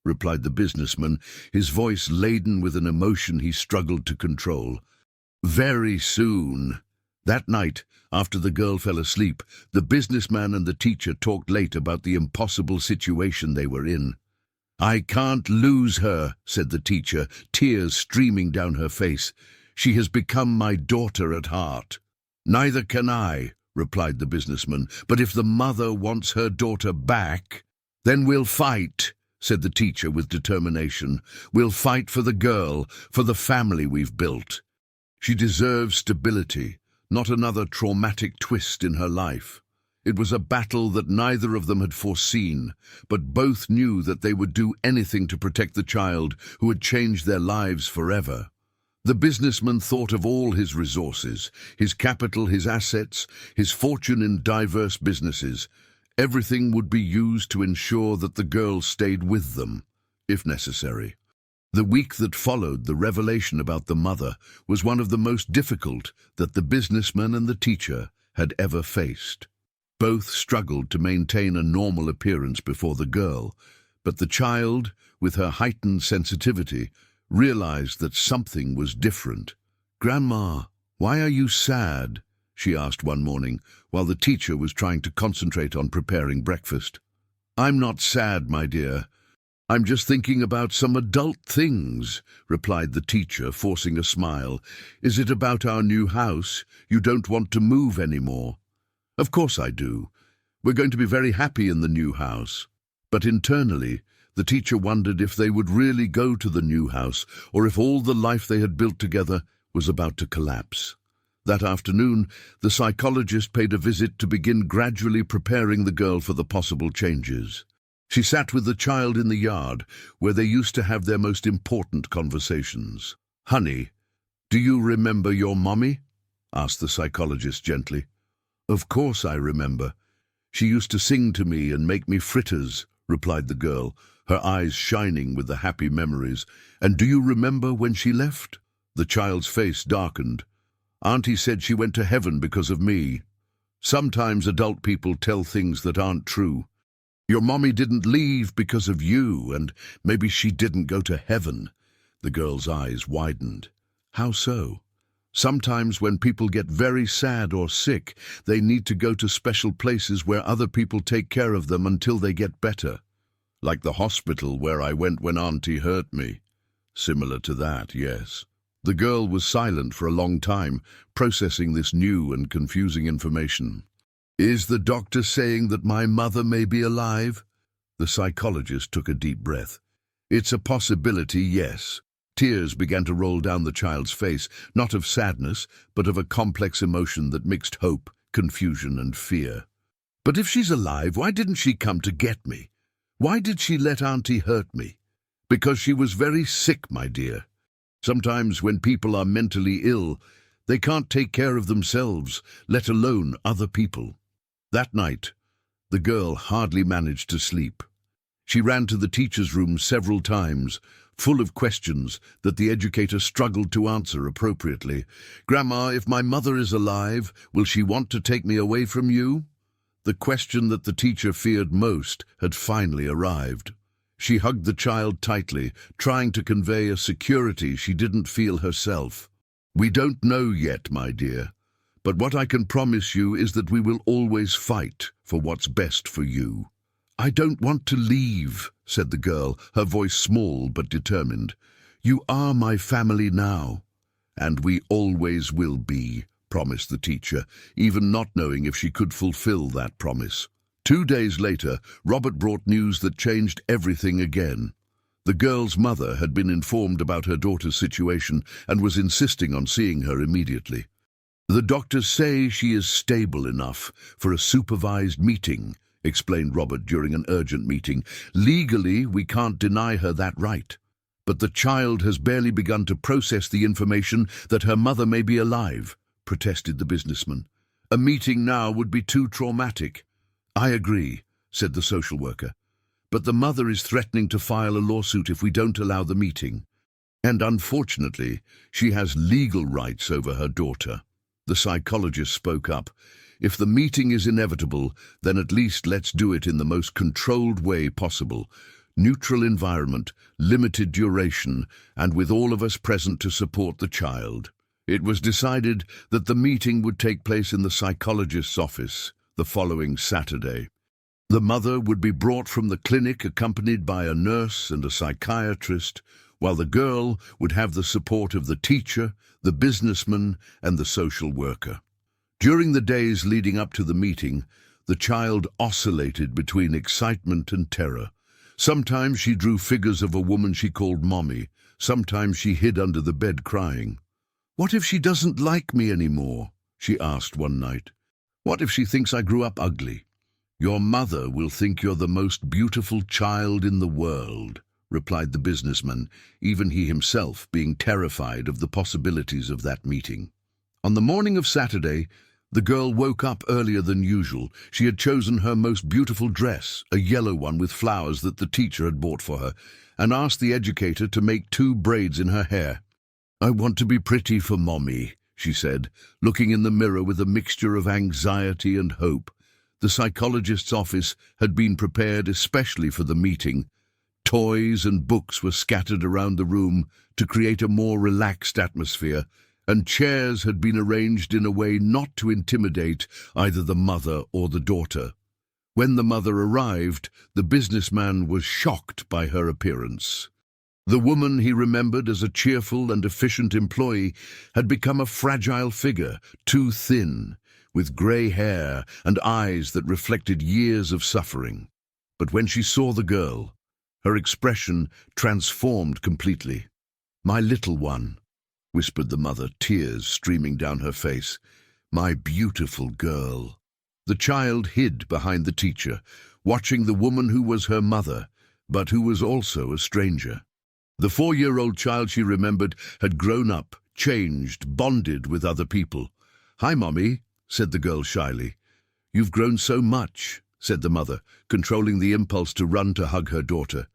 replied the businessman, his voice laden with an emotion he struggled to control. Very soon. That night, after the girl fell asleep, the businessman and the teacher talked late about the impossible situation they were in. I can't lose her, said the teacher, tears streaming down her face. She has become my daughter at heart. Neither can I, replied the businessman, but if the mother wants her daughter back, then we'll fight, said the teacher with determination. We'll fight for the girl, for the family we've built. She deserves stability, not another traumatic twist in her life. It was a battle that neither of them had foreseen, but both knew that they would do anything to protect the child who had changed their lives forever. The businessman thought of all his resources, his capital, his assets, his fortune in diverse businesses. Everything would be used to ensure that the girl stayed with them, if necessary. The week that followed the revelation about the mother was one of the most difficult that the businessman and the teacher had ever faced. Both struggled to maintain a normal appearance before the girl, but the child, with her heightened sensitivity, realized that something was different. Grandma, why are you sad? She asked one morning, while the teacher was trying to concentrate on preparing breakfast. I'm not sad, my dear. I'm just thinking about some adult things, replied the teacher, forcing a smile. Is it about our new house? You don't want to move anymore? Of course I do. We're going to be very happy in the new house. But internally, the teacher wondered if they would really go to the new house, or if all the life they had built together was about to collapse. That afternoon, the psychologist paid a visit to begin gradually preparing the girl for the possible changes. She sat with the child in the yard, where they used to have their most important conversations. Honey, do you remember your mommy? Asked the psychologist gently. Of course I remember. She used to sing to me and make me fritters, replied the girl, her eyes shining with the happy memories. And do you remember when she left? The child's face darkened. Auntie said she went to heaven because of me. Sometimes adult people tell things that aren't true. Your mommy didn't leave because of you, and maybe she didn't go to heaven. The girl's eyes widened. How so? Sometimes when people get very sad or sick, they need to go to special places where other people take care of them until they get better. Like the hospital where I went when Auntie hurt me. Similar to that, yes. The girl was silent for a long time, processing this new and confusing information. Is the doctor saying that my mother may be alive? The psychologist took a deep breath. It's a possibility, yes. Tears began to roll down the child's face, not of sadness, but of a complex emotion that mixed hope, confusion, and fear. But if she's alive, why didn't she come to get me? Why did she let Auntie hurt me? Because she was very sick, my dear. Sometimes when people are mentally ill, they can't take care of themselves, let alone other people. That night, the girl hardly managed to sleep. She ran to the teacher's room several times, full of questions that the educator struggled to answer appropriately. Grandma, if my mother is alive, will she want to take me away from you? The question that the teacher feared most had finally arrived. She hugged the child tightly, trying to convey a security she didn't feel herself. We don't know yet, my dear, but what I can promise you is that we will always fight for what's best for you. I don't want to leave, said the girl, her voice small but determined. You are my family now, and we always will be, promised the teacher, even not knowing if she could fulfill that promise. 2 days later, Robert brought news that changed everything again. The girl's mother had been informed about her daughter's situation and was insisting on seeing her immediately. The doctors say she is stable enough for a supervised meeting, explained Robert during an urgent meeting. Legally, we can't deny her that right. But the child has barely begun to process the information that her mother may be alive, protested the businessman. A meeting now would be too traumatic. I agree, said the social worker. But the mother is threatening to file a lawsuit if we don't allow the meeting. And unfortunately, she has legal rights over her daughter. The psychologist spoke up. If the meeting is inevitable, then at least let's do it in the most controlled way possible. Neutral environment, limited duration, and with all of us present to support the child. It was decided that the meeting would take place in the psychologist's office the following Saturday. The mother would be brought from the clinic accompanied by a nurse and a psychiatrist, while the girl would have the support of the teacher, the businessman, and the social worker. During the days leading up to the meeting, the child oscillated between excitement and terror. Sometimes she drew figures of a woman she called Mommy. Sometimes she hid under the bed crying. What if she doesn't like me anymore? She asked one night. What if she thinks I grew up ugly? Your mother will think you're the most beautiful child in the world, replied the businessman, even he himself being terrified of the possibilities of that meeting. On the morning of Saturday, the girl woke up earlier than usual. She had chosen her most beautiful dress, a yellow one with flowers that the teacher had bought for her, and asked the educator to make 2 braids in her hair. I want to be pretty for Mommy, she said, looking in the mirror with a mixture of anxiety and hope. The psychologist's office had been prepared especially for the meeting. Toys and books were scattered around the room to create a more relaxed atmosphere, and chairs had been arranged in a way not to intimidate either the mother or the daughter. When the mother arrived, the businessman was shocked by her appearance. The woman he remembered as a cheerful and efficient employee had become a fragile figure, too thin, with grey hair and eyes that reflected years of suffering. But when she saw the girl, her expression transformed completely. My little one, whispered the mother, tears streaming down her face. My beautiful girl. The child hid behind the teacher, watching the woman who was her mother, but who was also a stranger. The 4-year-old child she remembered had grown up, changed, bonded with other people. Hi, Mommy, said the girl shyly. You've grown so much, said the mother, controlling the impulse to run to hug her daughter.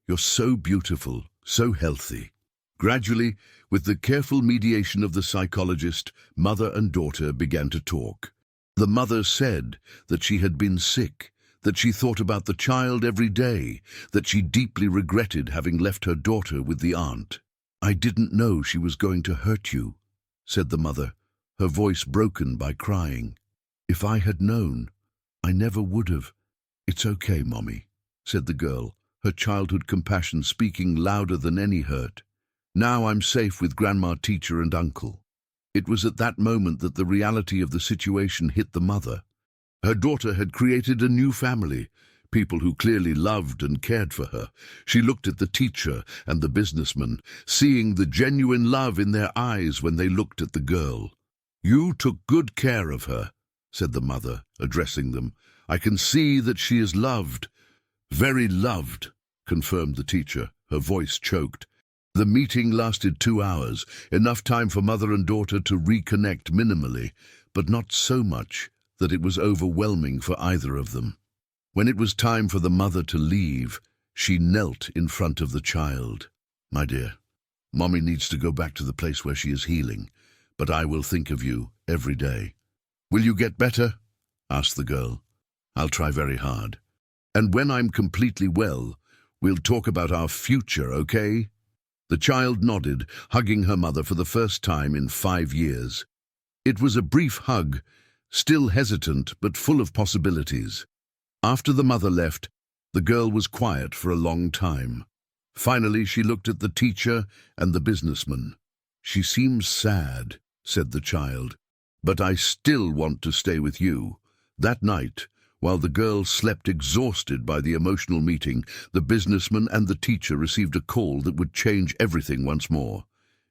You're so beautiful, so healthy. Gradually, with the careful mediation of the psychologist, mother and daughter began to talk. The mother said that she had been sick, that she thought about the child every day, that she deeply regretted having left her daughter with the aunt. I didn't know she was going to hurt you, said the mother, her voice broken by crying. "If I had known, I never would have." "It's okay, Mommy," said the girl, her childhood compassion speaking louder than any hurt. "Now I'm safe with Grandma, teacher, and uncle." It was at that moment that the reality of the situation hit the mother. Her daughter had created a new family, people who clearly loved and cared for her. She looked at the teacher and the businessman, seeing the genuine love in their eyes when they looked at the girl. "You took good care of her," said the mother, addressing them. "I can see that she is loved." "Very loved," confirmed the teacher, her voice choked. The meeting lasted 2 hours, enough time for mother and daughter to reconnect minimally, but not so much that it was overwhelming for either of them. When it was time for the mother to leave, she knelt in front of the child. "My dear, Mommy needs to go back to the place where she is healing, but I will think of you every day." "Will you get better?" asked the girl. "I'll try very hard. And when I'm completely well, we'll talk about our future, okay?" The child nodded, hugging her mother for the first time in 5 years. It was a brief hug, still hesitant but full of possibilities. After the mother left, the girl was quiet for a long time. Finally, she looked at the teacher and the businessman. "She seems sad," said the child, "but I still want to stay with you." That night, while the girl slept exhausted by the emotional meeting, the businessman and the teacher received a call that would change everything once more.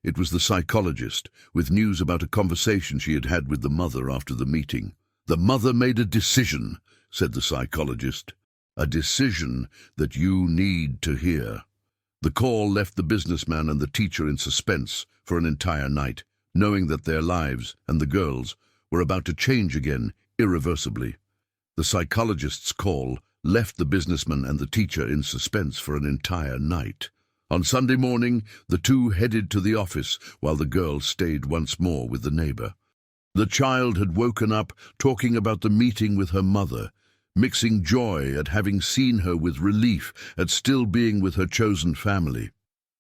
It was the psychologist, with news about a conversation she had had with the mother after the meeting. "The mother made a decision," said the psychologist. "A decision that you need to hear." The call left the businessman and the teacher in suspense for an entire night, knowing that their lives and the girls were about to change again irreversibly. The psychologist's call left the businessman and the teacher in suspense for an entire night. On Sunday morning, the two headed to the office while the girl stayed once more with the neighbor. The child had woken up talking about the meeting with her mother, mixing joy at having seen her with relief at still being with her chosen family.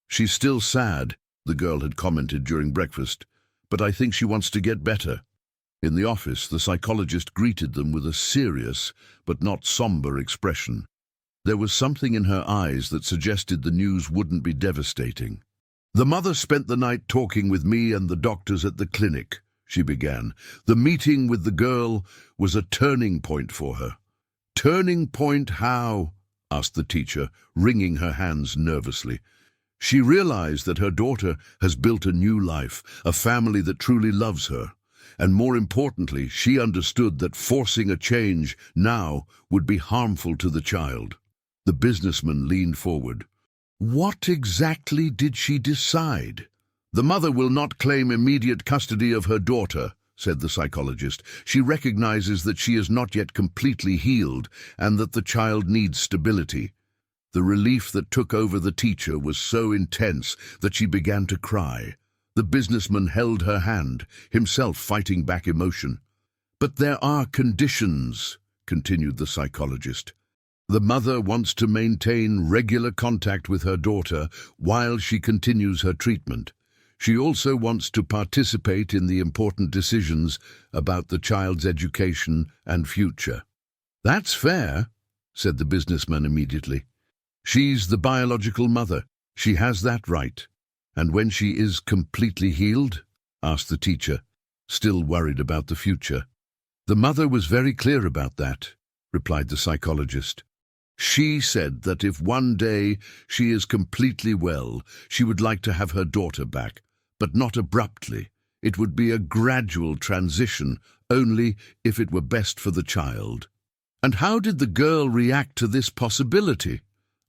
"She's still sad," the girl had commented during breakfast, "but I think she wants to get better." In the office, the psychologist greeted them with a serious but not somber expression. There was something in her eyes that suggested the news wouldn't be devastating. "The mother spent the night talking with me and the doctors at the clinic," she began. "The meeting with the girl was a turning point for her." "Turning point how?" asked the teacher, wringing her hands nervously. "She realized that her daughter has built a new life, a family that truly loves her. And more importantly, she understood that forcing a change now would be harmful to the child." The businessman leaned forward. "What exactly did she decide?" "The mother will not claim immediate custody of her daughter," said the psychologist. "She recognizes that she is not yet completely healed and that the child needs stability." The relief that took over the teacher was so intense that she began to cry. The businessman held her hand, himself fighting back emotion. "But there are conditions," continued the psychologist. "The mother wants to maintain regular contact with her daughter while she continues her treatment. She also wants to participate in the important decisions about the child's education and future." "That's fair," said the businessman immediately. "She's the biological mother. She has that right." "And when she is completely healed?" asked the teacher, still worried about the future. "The mother was very clear about that," replied the psychologist. "She said that if one day she is completely well, she would like to have her daughter back, but not abruptly. It would be a gradual transition, only if it were best for the child." "And how did the girl react to this possibility?"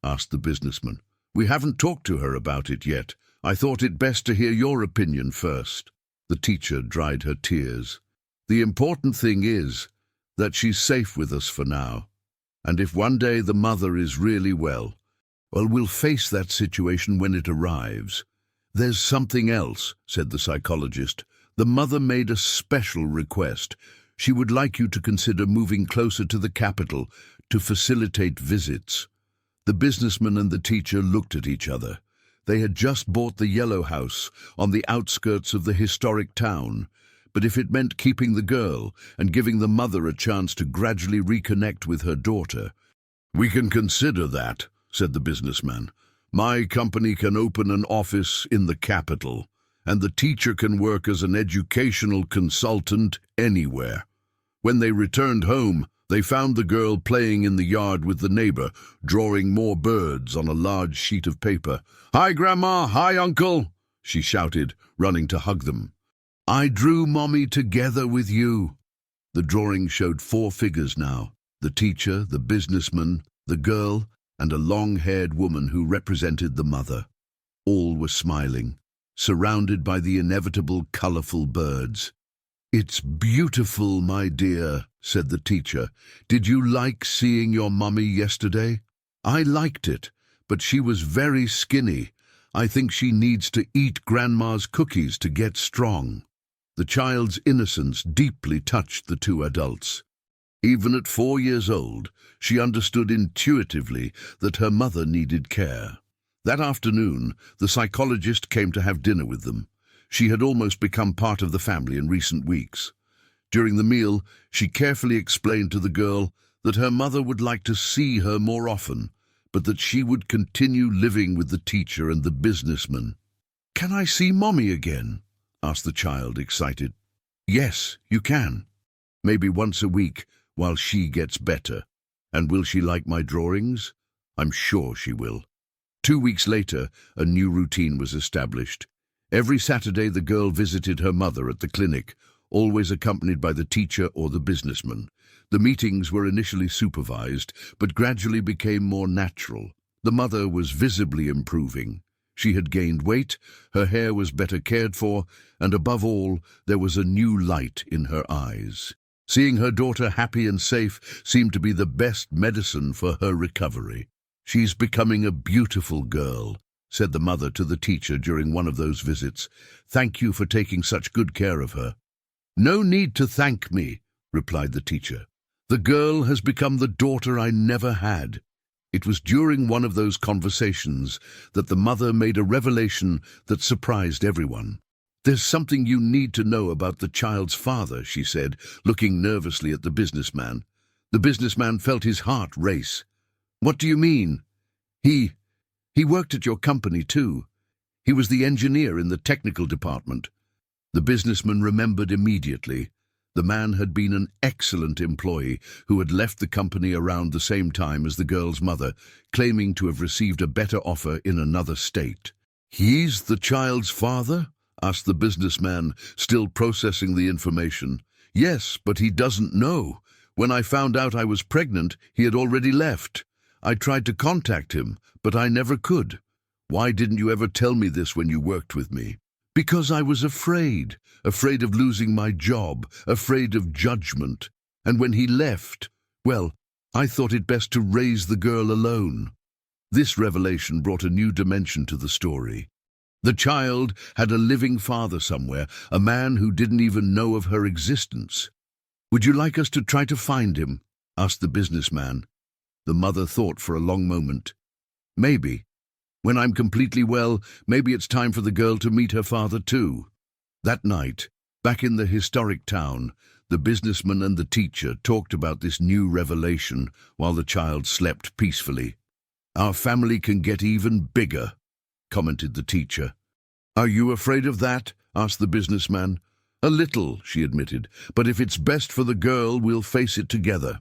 asked the businessman. "We haven't talked to her about it yet. I thought it best to hear your opinion first." The teacher dried her tears. "The important thing is that she's safe with us for now. And if one day the mother is really well, we'll face that situation when it arrives." "There's something else," said the psychologist. "The mother made a special request. She would like you to consider moving closer to the capital to facilitate visits." The businessman and the teacher looked at each other. They had just bought the yellow house on the outskirts of the historic town, but if it meant keeping the girl and giving the mother a chance to gradually reconnect with her daughter, "We can consider that," said the businessman. "My company can open an office in the capital, and the teacher can work as an educational consultant anywhere." When they returned home, they found the girl playing in the yard with the neighbor, drawing more birds on a large sheet of paper. "Hi, Grandma! Hi, Uncle!" she shouted, running to hug them. "I drew Mommy together with you." The drawing showed 4 figures now: the teacher, the businessman, the girl, and a long-haired woman who represented the mother. All were smiling, surrounded by the inevitable colorful birds. "It's beautiful, my dear," said the teacher. "Did you like seeing your mummy yesterday?" "I liked it, but she was very skinny. I think she needs to eat Grandma's cookies to get strong." The child's innocence deeply touched the 2 adults. Even at 4 years old, she understood intuitively that her mother needed care. That afternoon, the psychologist came to have dinner with them. She had almost become part of the family in recent weeks. During the meal, she carefully explained to the girl that her mother would like to see her more often, but that she would continue living with the teacher and the businessman. "Can I see Mommy again?" asked the child, excited. "Yes, you can. Maybe once a week while she gets better. And will she like my drawings? I'm sure she will." 2 weeks later, a new routine was established. Every Saturday, the girl visited her mother at the clinic, always accompanied by the teacher or the businessman. The meetings were initially supervised, but gradually became more natural. The mother was visibly improving. She had gained weight, her hair was better cared for, and above all, there was a new light in her eyes. Seeing her daughter happy and safe seemed to be the best medicine for her recovery. "She's becoming a beautiful girl," said the mother to the teacher during one of those visits. "Thank you for taking such good care of her." "No need to thank me," replied the teacher. "The girl has become the daughter I never had." It was during one of those conversations that the mother made a revelation that surprised everyone. "There's something you need to know about the child's father," she said, looking nervously at the businessman. The businessman felt his heart race. "What do you mean?" He worked at your company too. He was the engineer in the technical department." The businessman remembered immediately. The man had been an excellent employee who had left the company around the same time as the girl's mother, claiming to have received a better offer in another state. "He's the child's father?" asked the businessman, still processing the information. "Yes, but he doesn't know. When I found out I was pregnant, he had already left. I tried to contact him, but I never could. Why didn't you ever tell me this when you worked with me?" "Because I was afraid of losing my job, afraid of judgment. And when he left, well, I thought it best to raise the girl alone." This revelation brought a new dimension to the story. The child had a living father somewhere, a man who didn't even know of her existence. "Would you like us to try to find him?" asked the businessman. The mother thought for a long moment. "Maybe. When I'm completely well, maybe it's time for the girl to meet her father too." That night, back in the historic town, the businessman and the teacher talked about this new revelation while the child slept peacefully. "Our family can get even bigger," commented the teacher. "Are you afraid of that?" asked the businessman. "A little," she admitted, "but if it's best for the girl, we'll face it together."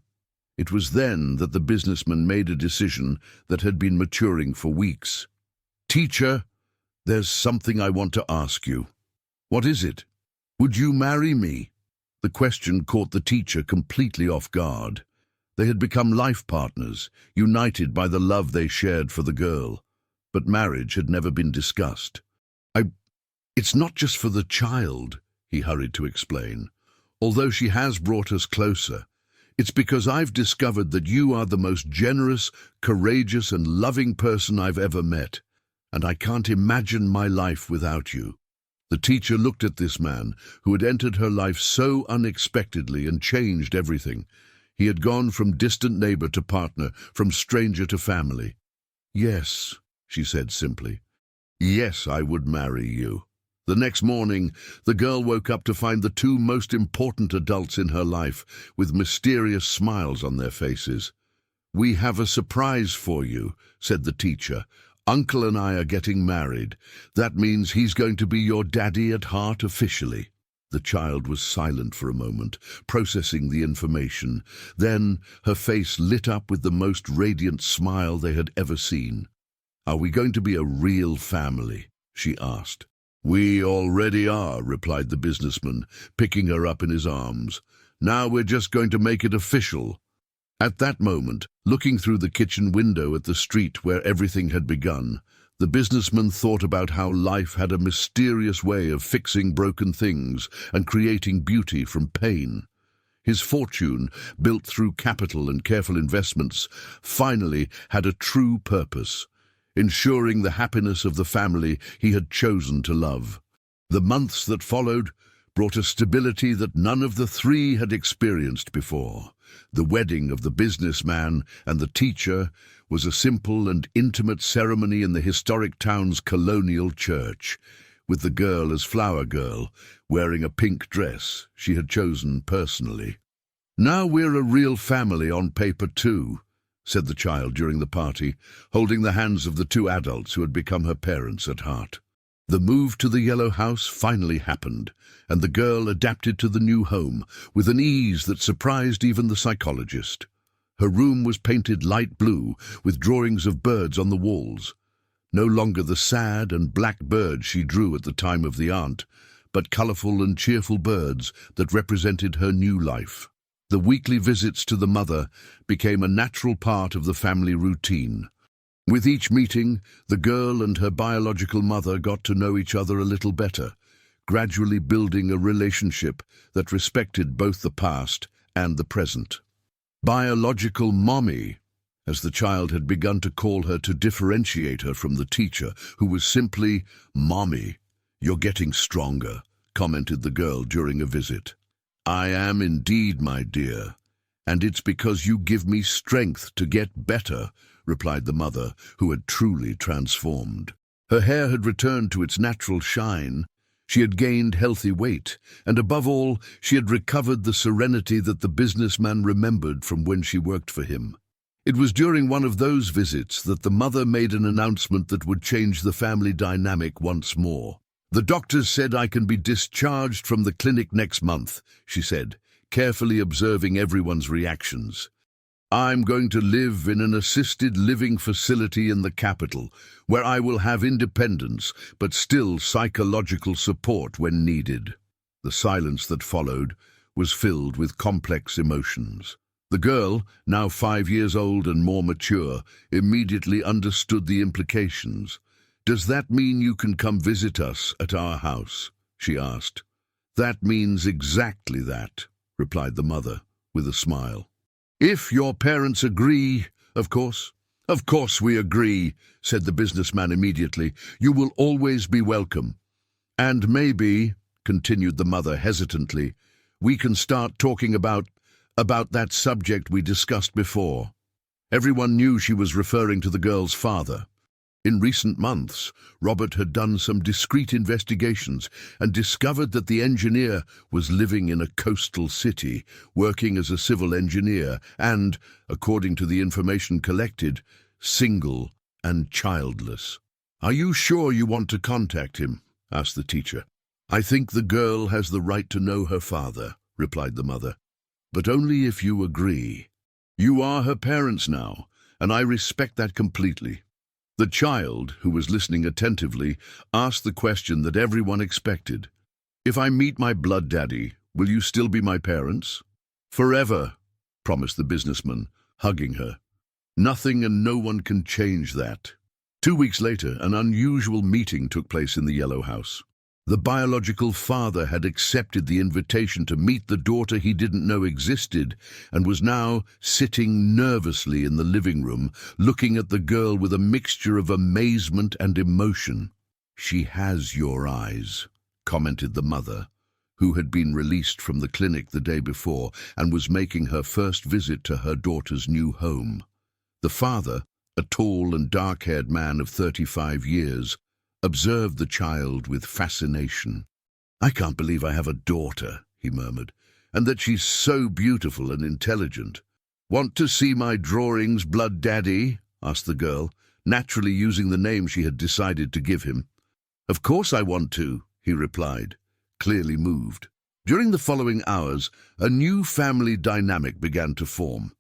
It was then that the businessman made a decision that had been maturing for weeks. "Teacher, there's something I want to ask you." "What is it?" "Would you marry me?" The question caught the teacher completely off guard. They had become life partners, united by the love they shared for the girl. But marriage had never been discussed. It's not just for the child," he hurried to explain. "Although she has brought us closer, it's because I've discovered that you are the most generous, courageous, and loving person I've ever met, and I can't imagine my life without you." The teacher looked at this man, who had entered her life so unexpectedly and changed everything. He had gone from distant neighbor to partner, from stranger to family. "Yes," she said simply. Yes, I would marry you. The next morning, the girl woke up to find the two most important adults in her life with mysterious smiles on their faces. "We have a surprise for you," said the teacher. "Uncle and I are getting married. That means he's going to be your daddy at heart officially." The child was silent for a moment, processing the information. Then her face lit up with the most radiant smile they had ever seen. "Are we going to be a real family?" she asked. "We already are," replied the businessman, picking her up in his arms. "Now we're just going to make it official." At that moment, looking through the kitchen window at the street where everything had begun, the businessman thought about how life had a mysterious way of fixing broken things and creating beauty from pain. His fortune, built through capital and careful investments, finally had a true purpose: ensuring the happiness of the family he had chosen to love. The months that followed brought a stability that none of the three had experienced before. The wedding of the businessman and the teacher was a simple and intimate ceremony in the historic town's colonial church, with the girl as flower girl, wearing a pink dress she had chosen personally. "Now we're a real family on paper too," said the child during the party, holding the hands of the two adults who had become her parents at heart. The move to the yellow house finally happened, and the girl adapted to the new home with an ease that surprised even the psychologist. Her room was painted light blue, with drawings of birds on the walls. No longer the sad and black birds she drew at the time of the aunt, but colourful and cheerful birds that represented her new life. The weekly visits to the mother became a natural part of the family routine. With each meeting, the girl and her biological mother got to know each other a little better, gradually building a relationship that respected both the past and the present. Biological mommy, as the child had begun to call her to differentiate her from the teacher, who was simply "Mommy." "You're getting stronger," commented the girl during a visit. "I am indeed, my dear, and it's because you give me strength to get better," replied the mother, who had truly transformed. Her hair had returned to its natural shine. She had gained healthy weight, and above all, she had recovered the serenity that the businessman remembered from when she worked for him. It was during one of those visits that the mother made an announcement that would change the family dynamic once more. "The doctors said I can be discharged from the clinic next month," she said, carefully observing everyone's reactions. "I'm going to live in an assisted living facility in the capital, where I will have independence, but still psychological support when needed." The silence that followed was filled with complex emotions. The girl, now 5 years old and more mature, immediately understood the implications. "Does that mean you can come visit us at our house?" she asked. "That means exactly that," replied the mother, with a smile. "If your parents agree, of course." "Of course we agree," said the businessman immediately. "You will always be welcome. And maybe," continued the mother hesitantly, "we can start talking about that subject we discussed before." Everyone knew she was referring to the girl's father. In recent months, Robert had done some discreet investigations and discovered that the engineer was living in a coastal city, working as a civil engineer and, according to the information collected, single and childless. "Are you sure you want to contact him?" asked the teacher. "I think the girl has the right to know her father," replied the mother. "But only if you agree. You are her parents now, and I respect that completely." The child, who was listening attentively, asked the question that everyone expected. "If I meet my blood daddy, will you still be my parents?" "Forever," promised the businessman, hugging her. "Nothing and no one can change that." 2 weeks later, an unusual meeting took place in the Yellow House. The biological father had accepted the invitation to meet the daughter he didn't know existed and was now sitting nervously in the living room, looking at the girl with a mixture of amazement and emotion. "She has your eyes," commented the mother, who had been released from the clinic the day before and was making her first visit to her daughter's new home. The father, a tall and dark-haired man of 35 years, observed the child with fascination. "I can't believe I have a daughter," he murmured, "and that she's so beautiful and intelligent." "Want to see my drawings, Blood Daddy?" asked the girl, naturally using the name she had decided to give him. "Of course I want to," he replied, clearly moved. During the following hours, a new family dynamic began to form.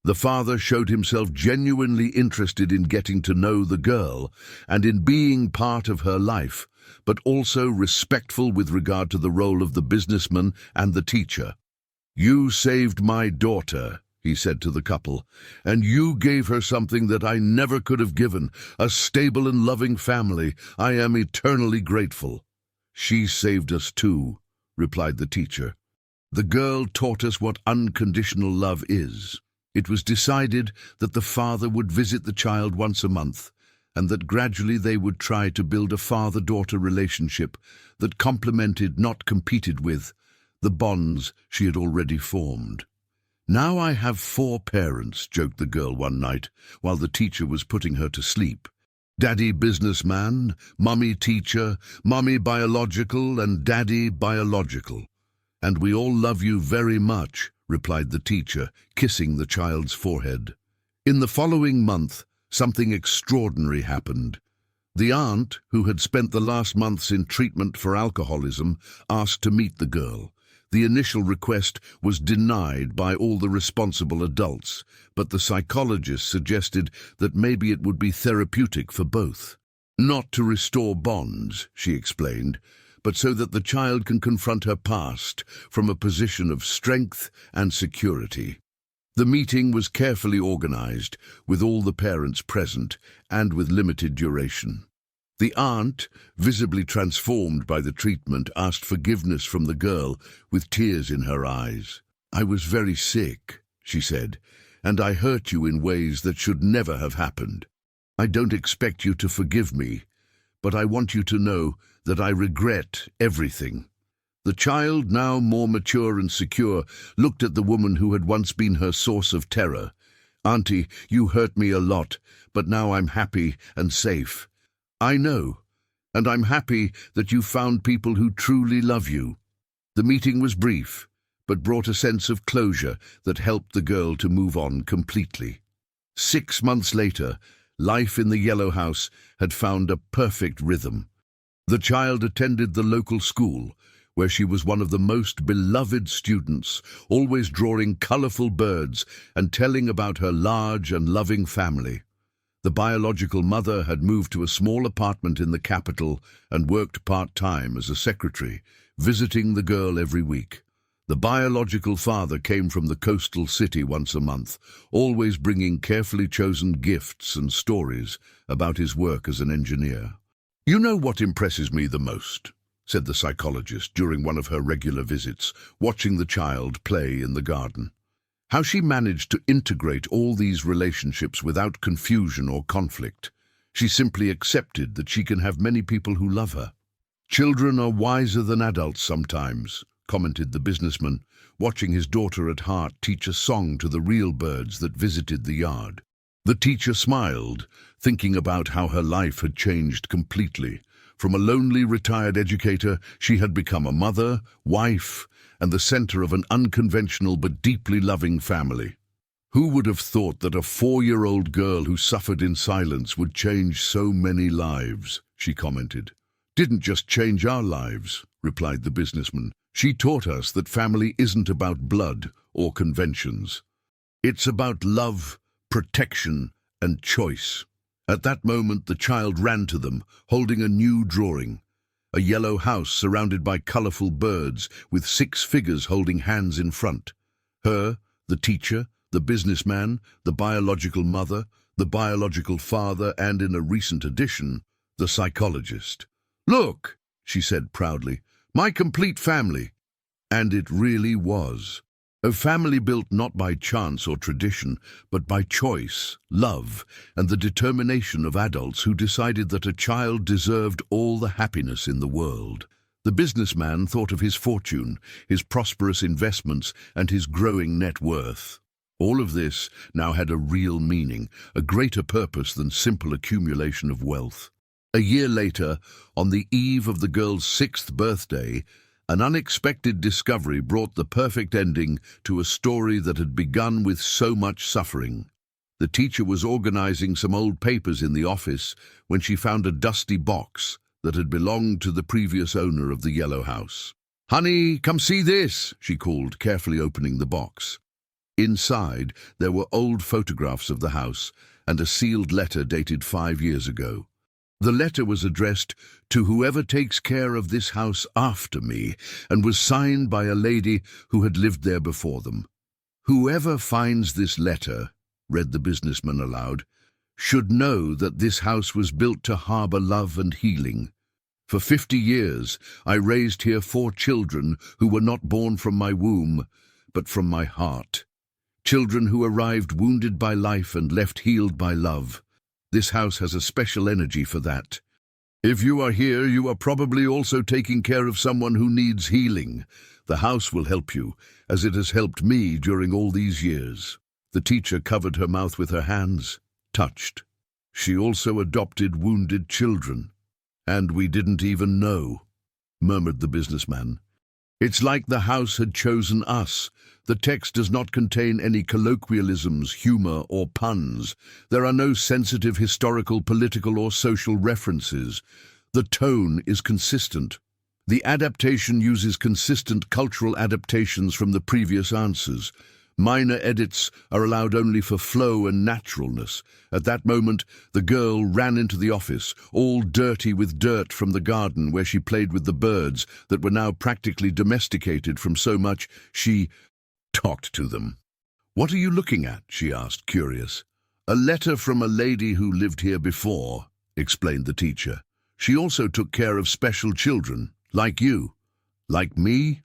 The father showed himself genuinely interested in getting to know the girl and in being part of her life, but also respectful with regard to the role of the businessman and the teacher. "You saved my daughter," he said to the couple, "and you gave her something that I never could have given, a stable and loving family. I am eternally grateful." "She saved us too," replied the teacher. "The girl taught us what unconditional love is." It was decided that the father would visit the child once a month, and that gradually they would try to build a father-daughter relationship that complemented, not competed with, the bonds she had already formed. "Now I have 4 parents," joked the girl one night, while the teacher was putting her to sleep. "Daddy businessman, mummy teacher, mummy biological, and daddy biological. And we all love you very much," replied the teacher, kissing the child's forehead. In the following month, something extraordinary happened. The aunt, who had spent the last months in treatment for alcoholism, asked to meet the girl. The initial request was denied by all the responsible adults, but the psychologist suggested that maybe it would be therapeutic for both. "Not to restore bonds," she explained, "but so that the child can confront her past from a position of strength and security." The meeting was carefully organized, with all the parents present, and with limited duration. The aunt, visibly transformed by the treatment, asked forgiveness from the girl with tears in her eyes. "I was very sick," she said, "and I hurt you in ways that should never have happened. I don't expect you to forgive me, but I want you to know that I regret everything." The child, now more mature and secure, looked at the woman who had once been her source of terror. "Auntie, you hurt me a lot, but now I'm happy and safe." "I know, and I'm happy that you found people who truly love you." The meeting was brief, but brought a sense of closure that helped the girl to move on completely. 6 months later, life in the Yellow House had found a perfect rhythm. The child attended the local school, where she was one of the most beloved students, always drawing colorful birds and telling about her large and loving family. The biological mother had moved to a small apartment in the capital and worked part-time as a secretary, visiting the girl every week. The biological father came from the coastal city once a month, always bringing carefully chosen gifts and stories about his work as an engineer. "You know what impresses me the most?" said the psychologist during one of her regular visits, watching the child play in the garden. "How she managed to integrate all these relationships without confusion or conflict. She simply accepted that she can have many people who love her." "Children are wiser than adults sometimes," commented the businessman, watching his daughter at heart teach a song to the real birds that visited the yard. The teacher smiled, thinking about how her life had changed completely. From a lonely retired educator, she had become a mother, wife, and the center of an unconventional but deeply loving family. "Who would have thought that a 4-year-old girl who suffered in silence would change so many lives?" she commented. "Didn't just change our lives," replied the businessman. "She taught us that family isn't about blood or conventions. It's about love, protection, and choice." At that moment, the child ran to them, holding a new drawing. A yellow house surrounded by colorful birds, with 6 figures holding hands in front. Her, the teacher, the businessman, the biological mother, the biological father, and in a recent addition, the psychologist. "Look," she said proudly, "my complete family." And it really was. A family built not by chance or tradition, but by choice, love, and the determination of adults who decided that a child deserved all the happiness in the world. The businessman thought of his fortune, his prosperous investments, and his growing net worth. All of this now had a real meaning, a greater purpose than simple accumulation of wealth. A year later, on the eve of the girl's 6th birthday, an unexpected discovery brought the perfect ending to a story that had begun with so much suffering. The teacher was organizing some old papers in the office when she found a dusty box that had belonged to the previous owner of the yellow house. "Honey, come see this," she called, carefully opening the box. Inside, there were old photographs of the house and a sealed letter dated 5 years ago. The letter was addressed to whoever takes care of this house after me and was signed by a lady who had lived there before them. "Whoever finds this letter," read the businessman aloud, "should know that this house was built to harbor love and healing. For 50 years, I raised here 4 children who were not born from my womb, but from my heart. Children who arrived wounded by life and left healed by love. This house has a special energy for that. If you are here, you are probably also taking care of someone who needs healing. The house will help you, as it has helped me during all these years." The teacher covered her mouth with her hands, touched. "She also adopted wounded children. And we didn't even know," murmured the businessman. "It's like the house had chosen us. The text does not contain any colloquialisms, humor, or puns. There are no sensitive historical, political, or social references. The tone is consistent. The adaptation uses consistent cultural adaptations from the previous answers. Minor edits are allowed only for flow and naturalness. At that moment, the girl ran into the office, all dirty with dirt from the garden where she played with the birds that were now practically domesticated from so much she talked to them. "What are you looking at?" she asked, curious. "A letter from a lady who lived here before," explained the teacher. "She also took care of special children, like you." "Like me?"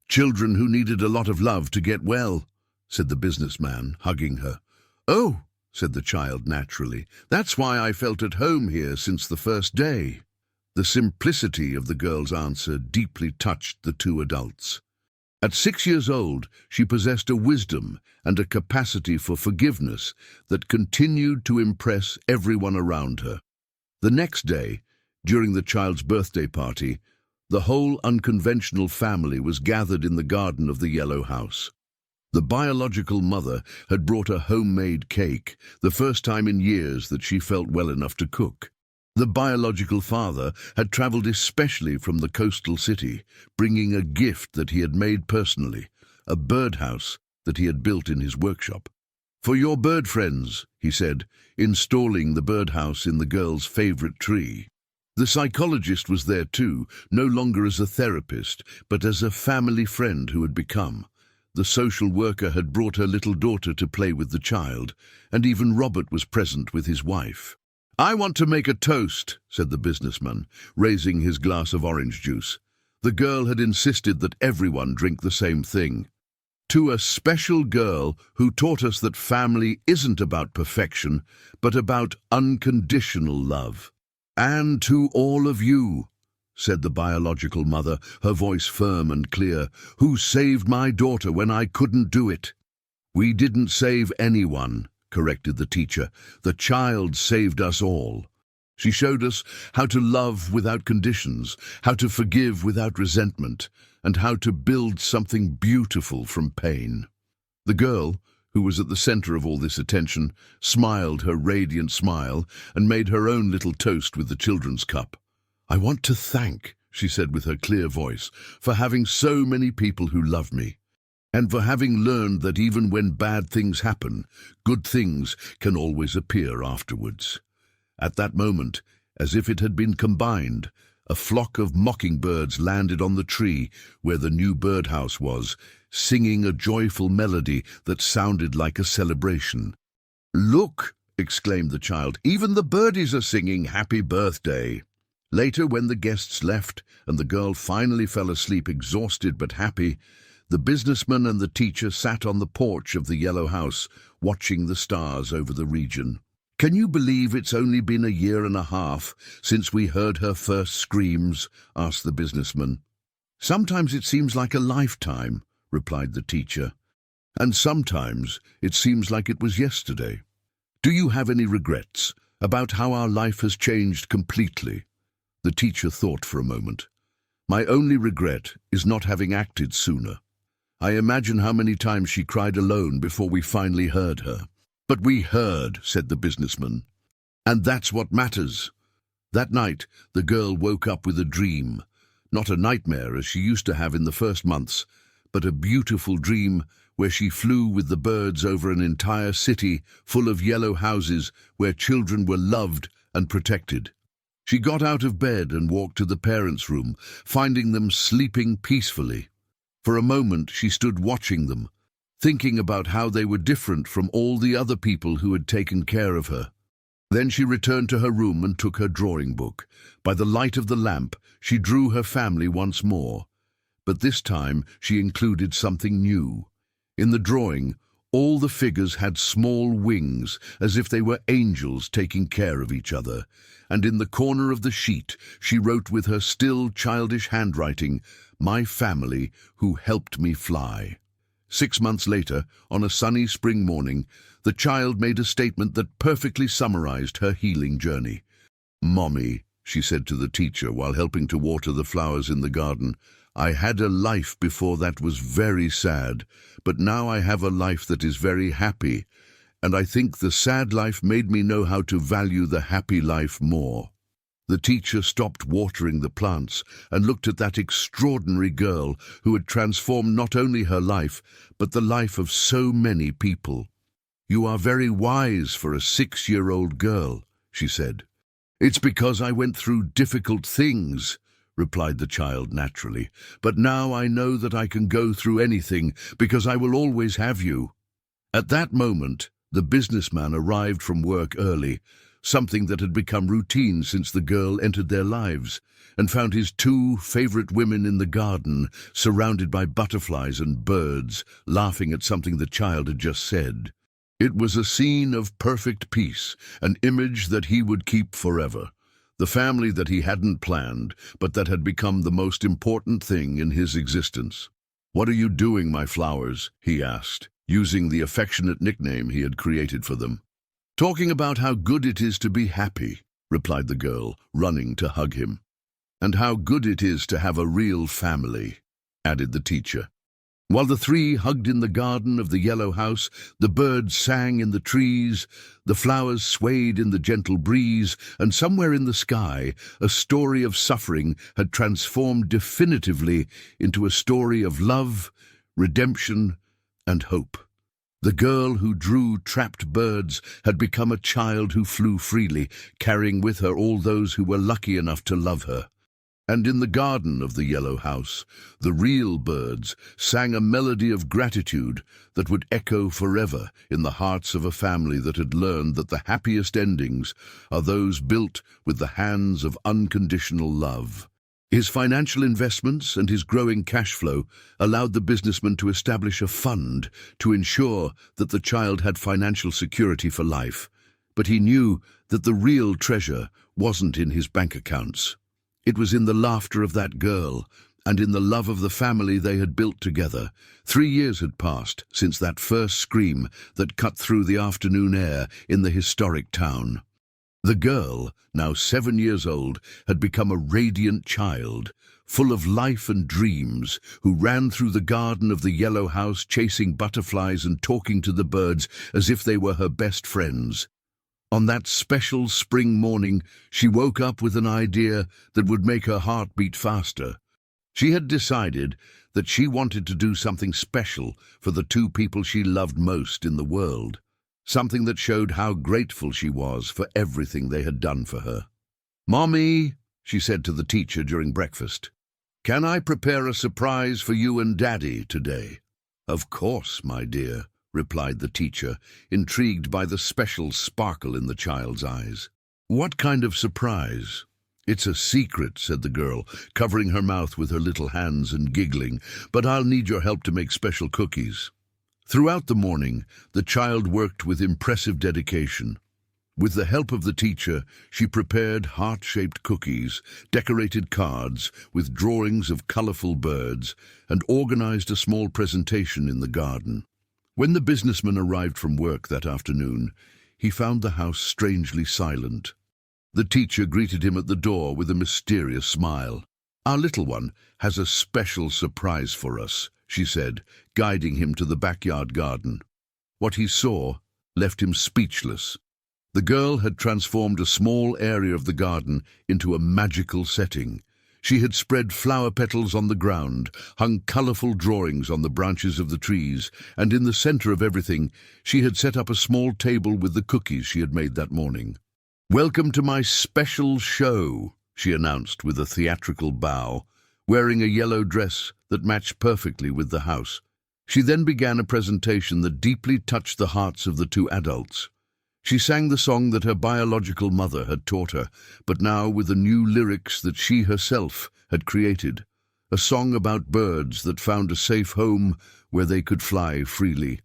"Children who needed a lot of love to get well," said the businessman, hugging her. "Oh," said the child naturally, "that's why I felt at home here since the first day." The simplicity of the girl's answer deeply touched the 2 adults. At 6 years old, she possessed a wisdom and a capacity for forgiveness that continued to impress everyone around her. The next day, during the child's birthday party, the whole unconventional family was gathered in the garden of the yellow house. The biological mother had brought a homemade cake, the first time in years that she felt well enough to cook. The biological father had traveled especially from the coastal city, bringing a gift that he had made personally, a birdhouse that he had built in his workshop. "For your bird friends," he said, installing the birdhouse in the girl's favorite tree. The psychologist was there too, no longer as a therapist, but as a family friend who had become. The social worker had brought her little daughter to play with the child, and even Robert was present with his wife. "I want to make a toast," said the businessman, raising his glass of orange juice. The girl had insisted that everyone drink the same thing. "To a special girl who taught us that family isn't about perfection, but about unconditional love. And to all of you," said the biological mother, her voice firm and clear, "who saved my daughter when I couldn't do it." "We didn't save anyone," corrected the teacher. "The child saved us all. She showed us how to love without conditions, how to forgive without resentment, and how to build something beautiful from pain." The girl, who was at the center of all this attention, smiled her radiant smile and made her own little toast with the children's cup. "I want to thank," she said with her clear voice, "for having so many people who love me, and for having learned that even when bad things happen, good things can always appear afterwards." At that moment, as if it had been combined, a flock of mockingbirds landed on the tree where the new birdhouse was, singing a joyful melody that sounded like a celebration. "Look!" exclaimed the child, "even the birdies are singing happy birthday." Later, when the guests left and the girl finally fell asleep exhausted but happy, the businessman and the teacher sat on the porch of the yellow house, watching the stars over the region. "Can you believe it's only been a year and a half since we heard her first screams?" asked the businessman. "Sometimes it seems like a lifetime," replied the teacher. "And sometimes it seems like it was yesterday. Do you have any regrets? about how our life has changed completely. The teacher thought for a moment. My only regret is not having acted sooner. I imagine how many times she cried alone before we finally heard her. But we heard, said the businessman. And that's what matters. That night, the girl woke up with a dream. Not a nightmare as she used to have in the first months, but a beautiful dream where she flew with the birds over an entire city full of yellow houses where children were loved and protected. She got out of bed and walked to the parents' room, finding them sleeping peacefully. For a moment she stood watching them, thinking about how they were different from all the other people who had taken care of her. Then she returned to her room and took her drawing book. By the light of the lamp, she drew her family once more. But this time she included something new. In the drawing, all the figures had small wings, as if they were angels taking care of each other. And in the corner of the sheet, she wrote with her still childish handwriting, "My family who helped me fly." 6 months later, on a sunny spring morning, the child made a statement that perfectly summarized her healing journey. "Mommy," she said to the teacher while helping to water the flowers in the garden, "I had a life before that was very sad, but now I have a life that is very happy, and I think the sad life made me know how to value the happy life more." The teacher stopped watering the plants and looked at that extraordinary girl who had transformed not only her life, but the life of so many people. "You are very wise for a 6-year-old girl," she said. "It's because I went through difficult things," replied the child naturally. "But now I know that I can go through anything because I will always have you." At that moment, the businessman arrived from work early, something that had become routine since the girl entered their lives, and found his 2 favorite women in the garden, surrounded by butterflies and birds, laughing at something the child had just said. It was a scene of perfect peace, an image that he would keep forever. The family that he hadn't planned, but that had become the most important thing in his existence. "What are you doing, my flowers?" he asked, using the affectionate nickname he had created for them. "Talking about how good it is to be happy," replied the girl, running to hug him. "And how good it is to have a real family," added the teacher. While the 3 hugged in the garden of the yellow house, the birds sang in the trees, the flowers swayed in the gentle breeze, and somewhere in the sky, a story of suffering had transformed definitively into a story of love, redemption, and hope. The girl who drew trapped birds had become a child who flew freely, carrying with her all those who were lucky enough to love her. And in the garden of the yellow house, the real birds sang a melody of gratitude that would echo forever in the hearts of a family that had learned that the happiest endings are those built with the hands of unconditional love. His financial investments and his growing cash flow allowed the businessman to establish a fund to ensure that the child had financial security for life. But he knew that the real treasure wasn't in his bank accounts. It was in the laughter of that girl and in the love of the family they had built together. 3 years had passed since that first scream that cut through the afternoon air in the historic town. The girl, now 7 years old, had become a radiant child, full of life and dreams, who ran through the garden of the yellow house chasing butterflies and talking to the birds as if they were her best friends. On that special spring morning, she woke up with an idea that would make her heart beat faster. She had decided that she wanted to do something special for the 2 people she loved most in the world, something that showed how grateful she was for everything they had done for her. "Mommy," she said to the teacher during breakfast, "can I prepare a surprise for you and Daddy today?" "Of course, my dear," replied the teacher, intrigued by the special sparkle in the child's eyes. "What kind of surprise?" "It's a secret," said the girl, covering her mouth with her little hands and giggling, "but I'll need your help to make special cookies." Throughout the morning, the child worked with impressive dedication. With the help of the teacher, she prepared heart-shaped cookies, decorated cards with drawings of colorful birds, and organized a small presentation in the garden. When the businessman arrived from work that afternoon, he found the house strangely silent. The teacher greeted him at the door with a mysterious smile. "Our little one has a special surprise for us," she said, guiding him to the backyard garden. What he saw left him speechless. The girl had transformed a small area of the garden into a magical setting. She had spread flower petals on the ground, hung colorful drawings on the branches of the trees, and in the center of everything, she had set up a small table with the cookies she had made that morning. "Welcome to my special show," she announced with a theatrical bow, wearing a yellow dress that matched perfectly with the house. She then began a presentation that deeply touched the hearts of the two adults. She sang the song that her biological mother had taught her, but now with the new lyrics that she herself had created. A song about birds that found a safe home where they could fly freely.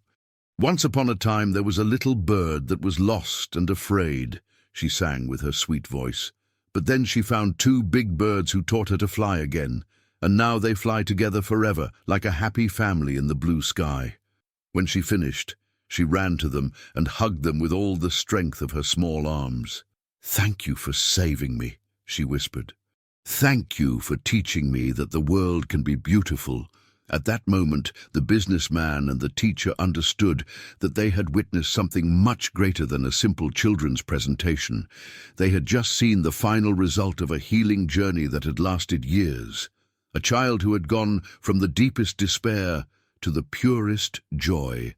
"Once upon a time there was a little bird that was lost and afraid," she sang with her sweet voice. "But then she found two big birds who taught her to fly again, and now they fly together forever, like a happy family in the blue sky." When she finished, she ran to them and hugged them with all the strength of her small arms. "Thank you for saving me," she whispered. "Thank you for teaching me that the world can be beautiful." At that moment, the businessman and the teacher understood that they had witnessed something much greater than a simple children's presentation. They had just seen the final result of a healing journey that had lasted years. A child who had gone from the deepest despair to the purest joy.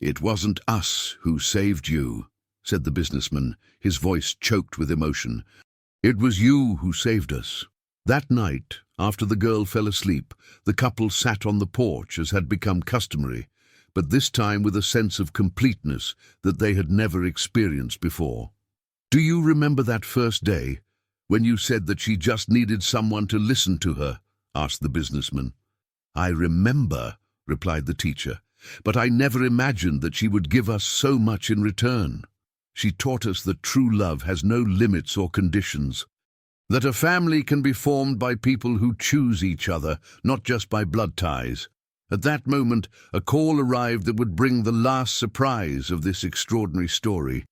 "It wasn't us who saved you," said the businessman, his voice choked with emotion. "It was you who saved us." That night, after the girl fell asleep, the couple sat on the porch as had become customary, but this time with a sense of completeness that they had never experienced before. "Do you remember that first day, when you said that she just needed someone to listen to her?" asked the businessman. "I remember," replied the teacher, "but I never imagined that she would give us so much in return. She taught us that true love has no limits or conditions, that a family can be formed by people who choose each other, not just by blood ties." At that moment, a call arrived that would bring the last surprise of this extraordinary story.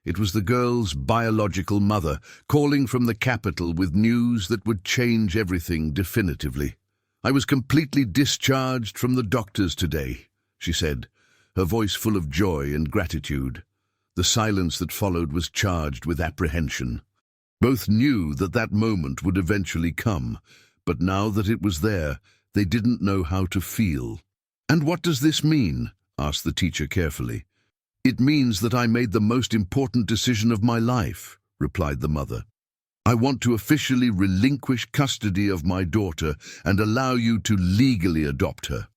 It was the girl's biological mother, calling from the capital with news that would change everything definitively. "I was completely discharged from the doctors today," she said, her voice full of joy and gratitude. The silence that followed was charged with apprehension. Both knew that that moment would eventually come, but now that it was there, they didn't know how to feel. "And what does this mean?" asked the teacher carefully. "It means that I made the most important decision of my life," replied the mother. "I want to officially relinquish custody of my daughter and allow you to legally adopt her."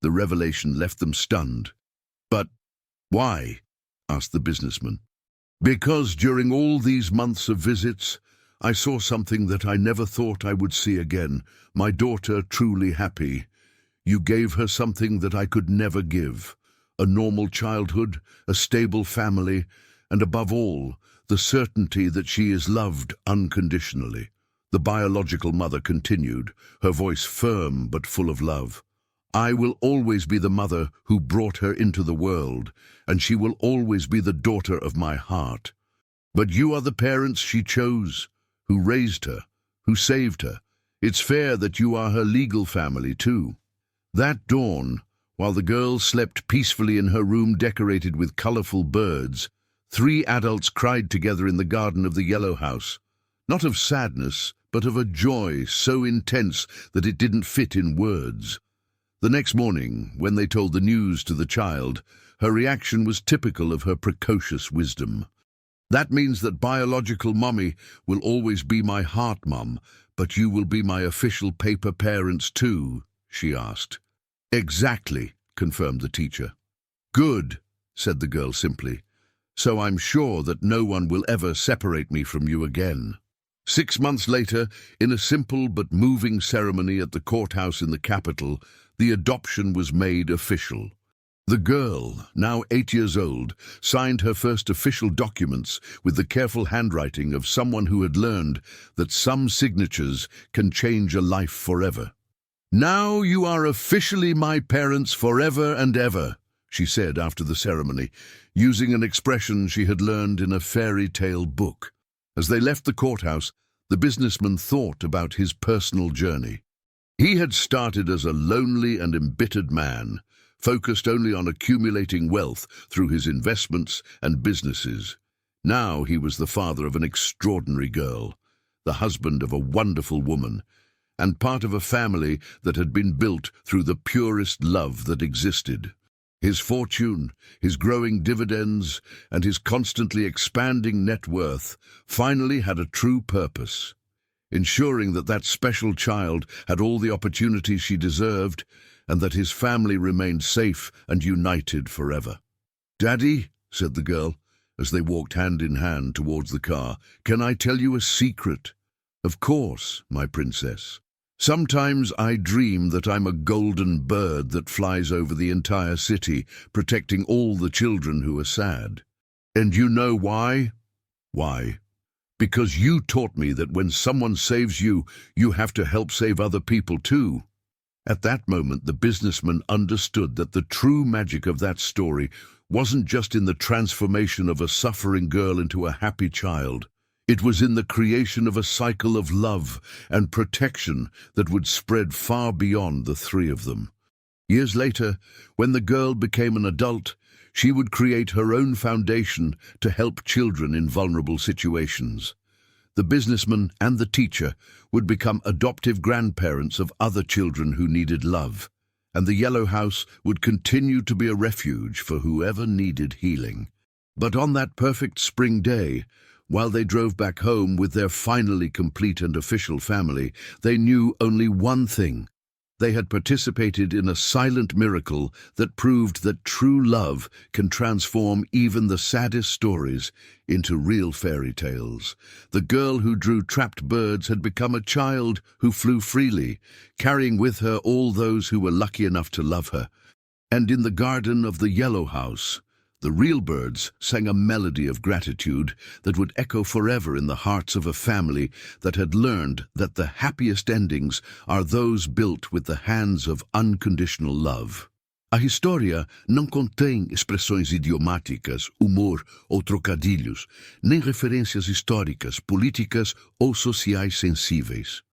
The revelation left them stunned. "But why?" asked the businessman. "Because during all these months of visits, I saw something that I never thought I would see again. My daughter truly happy. You gave her something that I could never give. A normal childhood, a stable family, and above all, the certainty that she is loved unconditionally." The biological mother continued, her voice firm but full of love. "I will always be the mother who brought her into the world, and she will always be the daughter of my heart. But you are the parents she chose, who raised her, who saved her. It's fair that you are her legal family too." That dawn, while the girl slept peacefully in her room decorated with colorful birds, 3 adults cried together in the garden of the yellow house, not of sadness, but of a joy so intense that it didn't fit in words. The next morning, when they told the news to the child, her reaction was typical of her precocious wisdom. "That means that biological mommy will always be my heart mum, but you will be my official paper parents too?" she asked. "Exactly," confirmed the teacher. "Good," said the girl simply. "So I'm sure that no one will ever separate me from you again." 6 months later, in a simple but moving ceremony at the courthouse in the capital, the adoption was made official. The girl, now 8 years old, signed her first official documents with the careful handwriting of someone who had learned that some signatures can change a life forever. "Now you are officially my parents forever and ever," she said after the ceremony, using an expression she had learned in a fairy tale book. As they left the courthouse, the businessman thought about his personal journey. He had started as a lonely and embittered man, focused only on accumulating wealth through his investments and businesses. Now he was the father of an extraordinary girl, the husband of a wonderful woman, and part of a family that had been built through the purest love that existed. His fortune, his growing dividends, and his constantly expanding net worth finally had a true purpose, ensuring that that special child had all the opportunities she deserved and that his family remained safe and united forever. "Daddy," said the girl, as they walked hand in hand towards the car, "can I tell you a secret?" "Of course, my princess." "Sometimes I dream that I'm a golden bird that flies over the entire city, protecting all the children who are sad. And you know why?" "Why?" "Because you taught me that when someone saves you, you have to help save other people too." At that moment, the businessman understood that the true magic of that story wasn't just in the transformation of a suffering girl into a happy child. It was in the creation of a cycle of love and protection that would spread far beyond the three of them. Years later, when the girl became an adult, she would create her own foundation to help children in vulnerable situations. The businessman and the teacher would become adoptive grandparents of other children who needed love, and the Yellow House would continue to be a refuge for whoever needed healing. But on that perfect spring day, while they drove back home with their finally complete and official family, they knew only one thing. They had participated in a silent miracle that proved that true love can transform even the saddest stories into real fairy tales. The girl who drew trapped birds had become a child who flew freely, carrying with her all those who were lucky enough to love her. And in the garden of the Yellow House, the real birds sang a melody of gratitude that would echo forever in the hearts of a family that had learned that the happiest endings are those built with the hands of unconditional love. A história não contém expressões idiomáticas, humor ou trocadilhos, nem referências históricas, políticas ou sociais sensíveis.